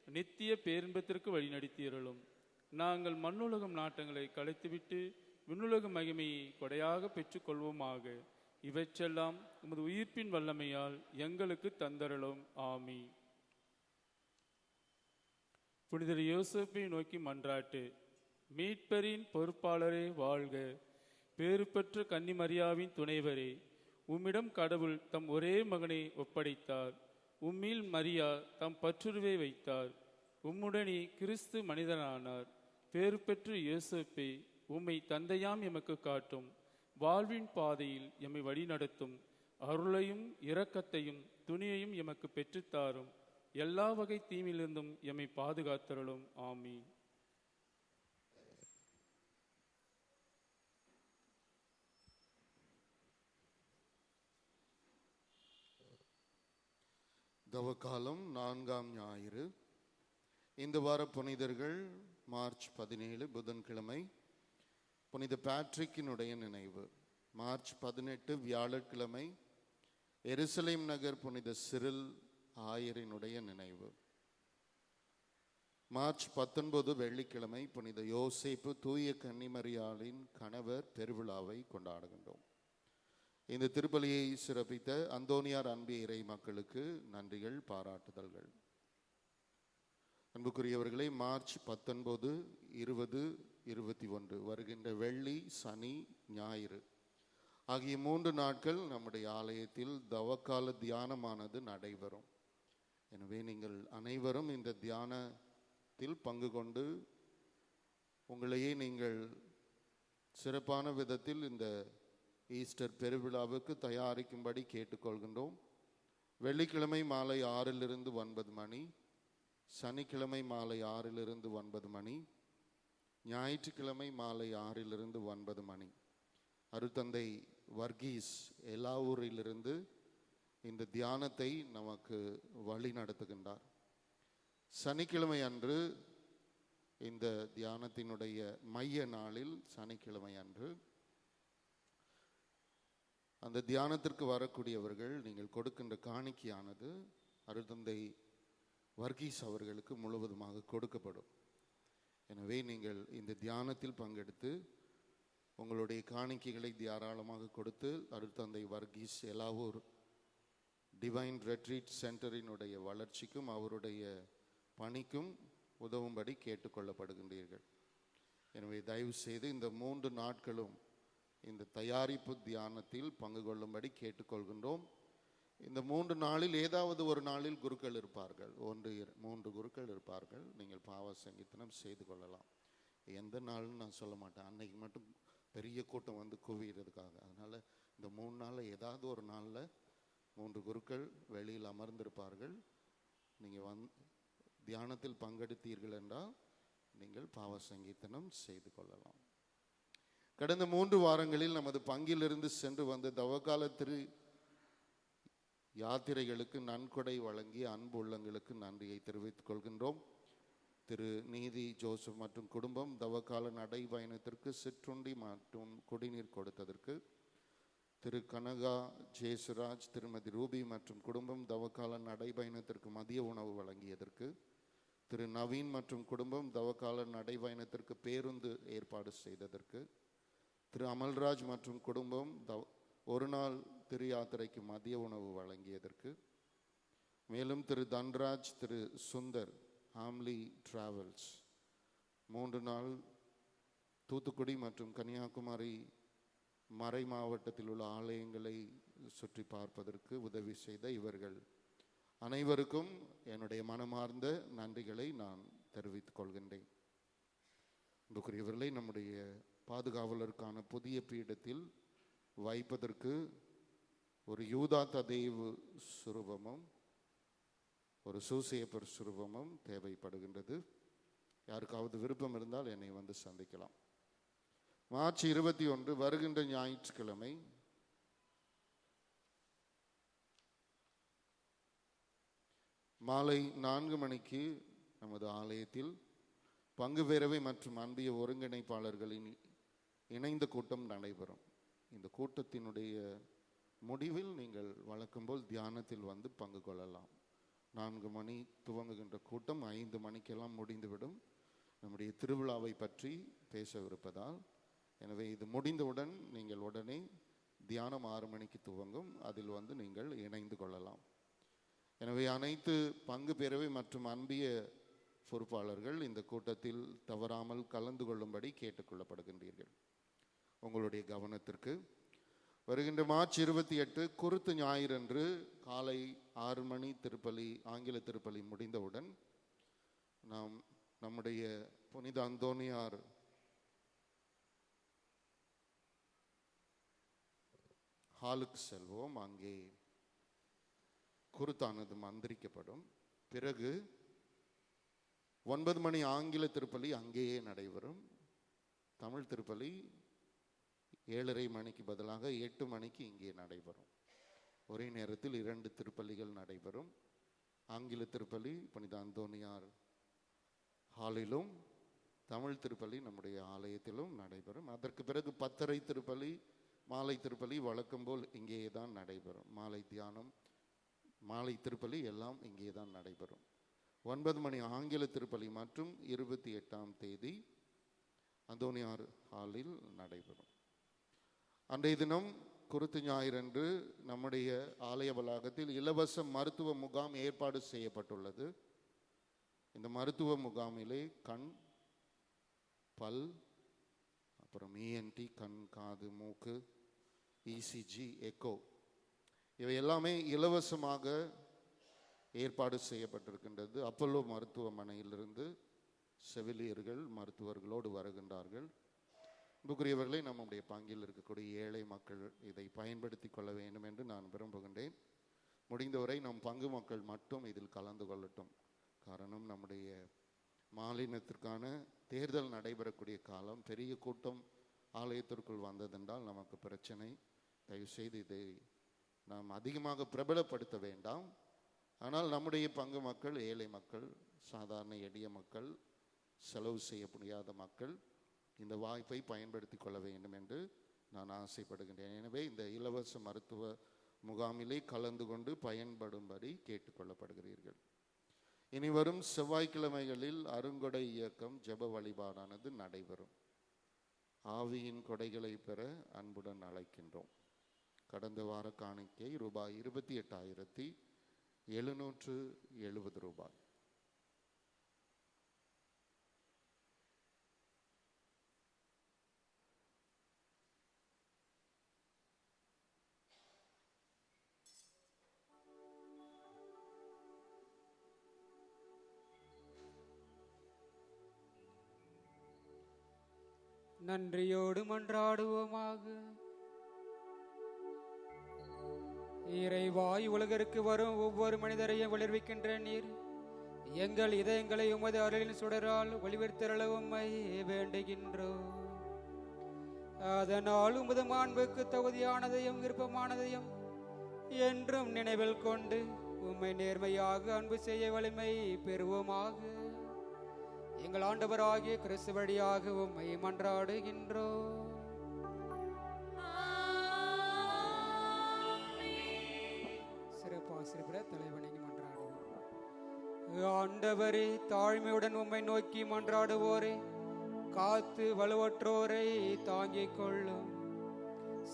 நித்திய பேரின்பத்திற்கு வழிநடத்தியறலும். நாங்கள் மண்ணுலகம் நாட்டங்களை கலைத்துவிட்டு விண்ணுலக மகிமையை கொடையாக பெற்றுக்கொள்வோமாக. இவற்றெல்லாம் உமது உயிர்ப்பின் வல்லமையால் எங்களுக்கு தந்தரலும். ஆமீன். புனிதர் யோசேப்பை நோக்கி மன்றாட்டு. மீட்பரின் பொறுப்பாளரே வாழ்க. பேறு பெற்ற கன்னிமரியாவின் துணைவரே, உம்மிடம் கடவுள் தம் ஒரே மகனை ஒப்படைத்தார். உம்மில் மரியா தம் பற்றுருவை வைத்தார். உம்முடனே கிறிஸ்து மனிதனானார். பேறு பெற்ற யோசேப்பே, உம்மை தந்தையாம் எமக்கு காட்டும். வாழ்வின் பாதையில் எம்மை வழிநடத்தும். அருளையும் இரக்கத்தையும் துணியையும் எமக்கு பெற்றுத்தாரும். எல்லா வகை தீமிலிருந்தும் எம்மை பாதுகாத்தருளும். ஆமீன். தவக்காலம் 4ஆம் ஞாயிறு. இந்த வார புனிதர்கள் மார்ச் 17 புதன்கிழமை புனித பேட்ரிக்கினுடைய நினைவு. மார்ச் 18 வியாழக்கிழமை எருசலேம் நகர் புனித சிறில் ஆயரினுடைய நினைவு. மார்ச் 19 வெள்ளிக்கிழமை புனித யோசேப்பு தூய கன்னிமரியாளின் கணவர் பெருவிழாவை கொண்டாடுகின்றோம். இந்த திருப்பலியை சிறப்பித்த அந்தோனியார் அன்பிய இறை மக்களுக்கு நன்றிகள், பாராட்டுதல்கள். அன்புக்குரியவர்களே, மார்ச் 19, 20, 21 வருகின்ற வெள்ளி, சனி, ஞாயிறு ஆகிய 3 நாட்கள் நம்முடைய ஆலயத்தில் தவக்கால தியானமானது நடைபெறும். எனவே நீங்கள் அனைவரும் இந்த தியானத்தில் பங்கு கொண்டு உங்களையே நீங்கள் சிறப்பான விதத்தில் இந்த ஈஸ்டர் பெருவிழாவுக்கு தயாரிக்கும்படி கேட்டுக்கொள்கின்றோம். வெள்ளிக்கிழமை மாலை 6 to 9 மணி, சனிக்கிழமை மாலை 6 to 9 மணி, ஞாயிற்றுக்கிழமை மாலை 6 to 9 மணி அருட்தந்தை வர்கீஸ் எல்லாவூரிலிருந்து இந்த தியானத்தை நமக்கு வழி நடத்துகின்றார். சனிக்கிழமை அன்று இந்த தியானத்தினுடைய மைய நாளில் சனிக்கிழமை அன்று அந்த தியானத்திற்கு வரக்கூடியவர்கள் நீங்கள் கொடுக்கின்ற காணிக்கையானது அருட்தந்தை வர்கீஸ் அவர்களுக்கு முழுவதுமாக கொடுக்கப்படும். எனவே நீங்கள் இந்த தியானத்தில் பங்கெடுத்து உங்களுடைய காணிக்கைகளை தாராளமாக கொடுத்து அருட்தந்தை வர்கீஸ் எல்லாவூர் டிவைன் ரெட்ரீட் சென்டரினுடைய வளர்ச்சிக்கும் அவருடைய பணிக்கும் உதவும்படி கேட்டுக்கொள்ளப்படுகின்றீர்கள். எனவே தயவு செய்து இந்த 3 நாட்களும் இந்த தயாரிப்பு தியானத்தில் பங்கு கொள்ளும்படி கேட்டுக்கொள்கின்றோம். இந்த 3 நாளில் ஏதாவது ஒரு நாளில் குருக்கள் இருப்பார்கள், 1-3 குருக்கள் இருப்பார்கள். நீங்கள் பாவ சங்கீதனம் செய்து கொள்ளலாம். எந்த நாள்னு நான் சொல்ல மாட்டேன், அன்னைக்கு மட்டும் பெரிய கூட்டம் வந்து குவிகிறதுக்காக. அதனால் இந்த 3 நாளில் ஏதாவது ஒரு நாளில் 3 குருக்கள் வெளியில் அமர்ந்திருப்பார்கள். நீங்கள் தியானத்தில் பங்கெடுத்தீர்கள் என்றால் நீங்கள் பாவ சங்கீதனம் செய்து கொள்ளலாம். கடந்த 3 வாரங்களில் நமது பங்கிலிருந்து சென்று வந்த தவக்கால திரு யாத்திரைகளுக்கு நன்கொடை வழங்கிய அன்பு உள்ளங்களுக்கு நன்றியை தெரிவித்துக் கொள்கின்றோம். திரு நீதி ஜோசப் மற்றும் குடும்பம் தவக்கால நடைபயணத்திற்கு சிற்றுண்டி மற்றும் குடிநீர் கொடுத்ததற்கு, திரு கனகா ஜேசுராஜ், திருமதி ரூபி மற்றும் குடும்பம் தவக்கால நடைபயணத்திற்கு மதிய உணவு வழங்கியதற்கு, திரு நவீன் மற்றும் குடும்பம் தவக்கால நடைபயணத்திற்கு பேருந்து ஏற்பாடு செய்ததற்கு, திரு அமல்ராஜ் மற்றும் குடும்பம் ஒரு நாள் திரு யாத்திரைக்கு மதிய உணவு வழங்கியதற்கு, மேலும் திரு தன்ராஜ், திரு சுந்தர் ஹாம்லி டிராவல்ஸ் 3 நாள் தூத்துக்குடி மற்றும் கன்னியாகுமரி மறை மாவட்டத்தில் உள்ள ஆலயங்களை சுற்றி பார்ப்பதற்கு உதவி செய்த இவர்கள் அனைவருக்கும் என்னுடைய மனமார்ந்த நன்றிகளை நான் தெரிவித்துக் கொள்கின்றேன். அன்புக்குரியவர்களை, நம்முடைய பாதுகாவலருக்கான புதிய பீடத்தில் வைப்பதற்கு ஒரு யூதா ததேவு சுரூபமும் ஒரு சூசையப்பர் சுரூபமும் தேவைப்படுகின்றது. யாருக்காவது விருப்பம் இருந்தால் என்னை வந்து சந்திக்கலாம். மார்ச் 21 வருகின்ற ஞாயிற்றுக்கிழமை மாலை 4 மணிக்கு நமது ஆலயத்தில் பங்கு பேரவை மற்றும் அன்பிய ஒருங்கிணைப்பாளர்களின் இணைந்த கூட்டம் நடைபெறும். இந்த கூட்டத்தினுடைய முடிவில் நீங்கள் வழக்கம் போல் தியானத்தில் வந்து பங்கு கொள்ளலாம். 4 மணி துவங்குகின்ற கூட்டம் 5 மணிக்கெல்லாம் முடிந்துவிடும். நம்முடைய திருவிழாவை பற்றி பேசவிருப்பதால், எனவே இது முடிந்தவுடன் நீங்கள் உடனே தியானம் 6 மணிக்கு துவங்கும், அதில் வந்து நீங்கள் இணைந்து கொள்ளலாம். எனவே அனைத்து பங்கு பேரவை மற்றும் அன்பிய பொறுப்பாளர்கள் இந்த கூட்டத்தில் தவறாமல் கலந்து கொள்ளும்படி கேட்டுக்கொள்ளப்படுகின்றீர்கள். உங்களுடைய கவனத்திற்கு வருகின்ற மார்ச் 28 குருத்து ஞாயிறன்று காலை 6 மணி திருப்பலி, ஆங்கில திருப்பலி முடிந்தவுடன் நாம் நம்முடைய புனித அந்தோனியார் ஹாலுக்கு செல்வோம். அங்கே குருத்தானது மந்திரிக்கப்படும். பிறகு 9 மணி ஆங்கில திருப்பலி அங்கேயே நடைபெறும். தமிழ் திருப்பலி 7:30 மணிக்கு பதிலாக 8 மணிக்கு இங்கே நடைபெறும். ஒரே நேரத்தில் 2 திருப்பலிகள் நடைபெறும். ஆங்கில திருப்பலி புனித அந்தோனியார் ஹாலிலும், தமிழ் திருப்பலி நம்முடைய ஆலயத்திலும் நடைபெறும். அதற்கு பிறகு 10:30 திருப்பலி, மாலை திருப்பலி வழக்கம் போல் இங்கே தான் நடைபெறும். மாலை தியானம், மாலை திருப்பலி எல்லாம் இங்கே தான் நடைபெறும். 9 மணி ஆங்கில திருப்பலி மற்றும் 28ஆம் தேதி அந்தோனியார் ஹாலில் நடைபெறும். அன்றைய தினம் குருத்து ஞாயிறன்று நம்முடைய ஆலய வளாகத்தில் இலவச மருத்துவ முகாம் ஏற்பாடு செய்யப்பட்டுள்ளது. இந்த மருத்துவ முகாமிலே கண், பல், அப்புறம் ENT, கண், காது, மூக்கு, ECG, எக்கோ, இவை எல்லாமே இலவசமாக ஏற்பாடு செய்யப்பட்டிருக்கின்றது. அப்பல்லோ மருத்துவமனையிலிருந்து செவிலியர்கள் மருத்துவர்களோடு வருகின்றார்கள். அன்புக்குரியவர்களே, நம்முடைய பங்கில் இருக்கக்கூடிய ஏழை மக்கள் இதை பயன்படுத்தி கொள்ள வேண்டும் என்று நான் விரும்புகின்றேன். முடிந்தவரை நம் பங்கு மக்கள் மட்டும் இதில் கலந்து கொள்ளட்டும். காரணம், நம்முடைய மாநிலத்திற்கான தேர்தல் நடைபெறக்கூடிய காலம். பெரிய கூட்டம் ஆலயத்திற்குள் வந்ததென்றால் நமக்கு பிரச்சனை. தயவுசெய்து இதை நாம் அதிகமாக பிரபலப்படுத்த வேண்டாம். ஆனால் நம்முடைய பங்கு மக்கள், ஏழை மக்கள், சாதாரண எளிய மக்கள், செலவு செய்ய முடியாத மக்கள் இந்த வாய்ப்பை பயன்படுத்தி கொள்ள வேண்டும் என்று நான் ஆசைப்படுகின்றேன். எனவே இந்த இலவச மருத்துவ முகாமிலே கலந்து கொண்டு பயன்படும்படி கேட்டுக்கொள்ளப்படுகிறீர்கள். இனி வரும் செவ்வாய்க்கிழமைகளில் அருங்கொடை இயக்கம் ஜெப வழிபாடானது நடைபெறும். ஆவியின் கொடைகளை பெற அன்புடன் அழைக்கின்றோம். கடந்த வார காணிக்கை ரூபாய் 28,770 ரூபாய். நன்றியோடு மன்றாடுவோமாக. இறைவாய் உலகிற்கு வரும் ஒவ்வொரு மனிதரையும் விளைவிக்கின்ற நீர், எங்கள் இதயங்களை உமது அருளின் சுடரால் ஒளிவர்த்தருள உம்மை வேண்டுகின்றோம். அதனால் உமது மாண்புக்கு தகுதியானதையும் விருப்பமானதையும் என்றும் நினைவில் கொண்டு உம்மை நேர்மையாக அன்பு செய்ய வலிமை பெறுவோமாக. எங்கள் ஆண்டவராகிய கிறிஸ்து வழியாக உம்மை மன்றாடுகின்றோம். சிறப்பாசிரியர தலைவணங்கி மன்றாடுவோம். ஆண்டவரே, தாழ்மையுடன் உம்மை நோக்கி மன்றாடுவோரே, காத்து வலுவற்றோரை தாங்கிக் கொள்ளும்.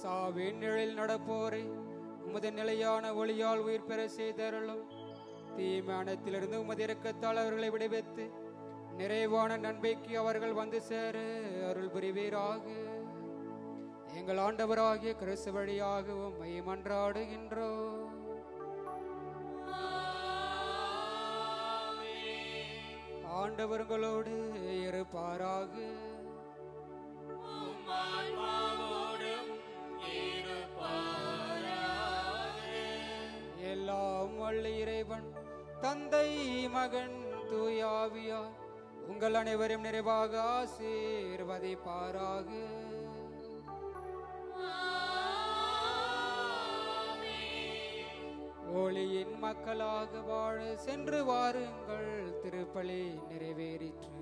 சாவின் நிழலில் நடப்போரை உமது நிலையான ஒளியால் உயிர் பெற செய்தருளும். தீமானத்திலிருந்து உமது இரக்கத்தால் அவர்களை விடுவித்து நிறைவான நன்மைக்கு அவர்கள் வந்து சேர அருள் புரிவீராக. எங்கள் ஆண்டவராகிய கிறிஸ்து வழியாக உம்மை மன்றாடுகின்றோம். ஆண்டவர்களோடு இருப்பாராக. எல்லாம் வல்ல இறைவன், தந்தை, மகன், தூய ஆவியார் உங்கள் அனைவரும் நிறைவாக ஆசீர்வதிப்பாராக. ஒளியின் மக்களாக வாழ சென்று வாருங்கள், திருப்பலி நிறைவேறிற்று.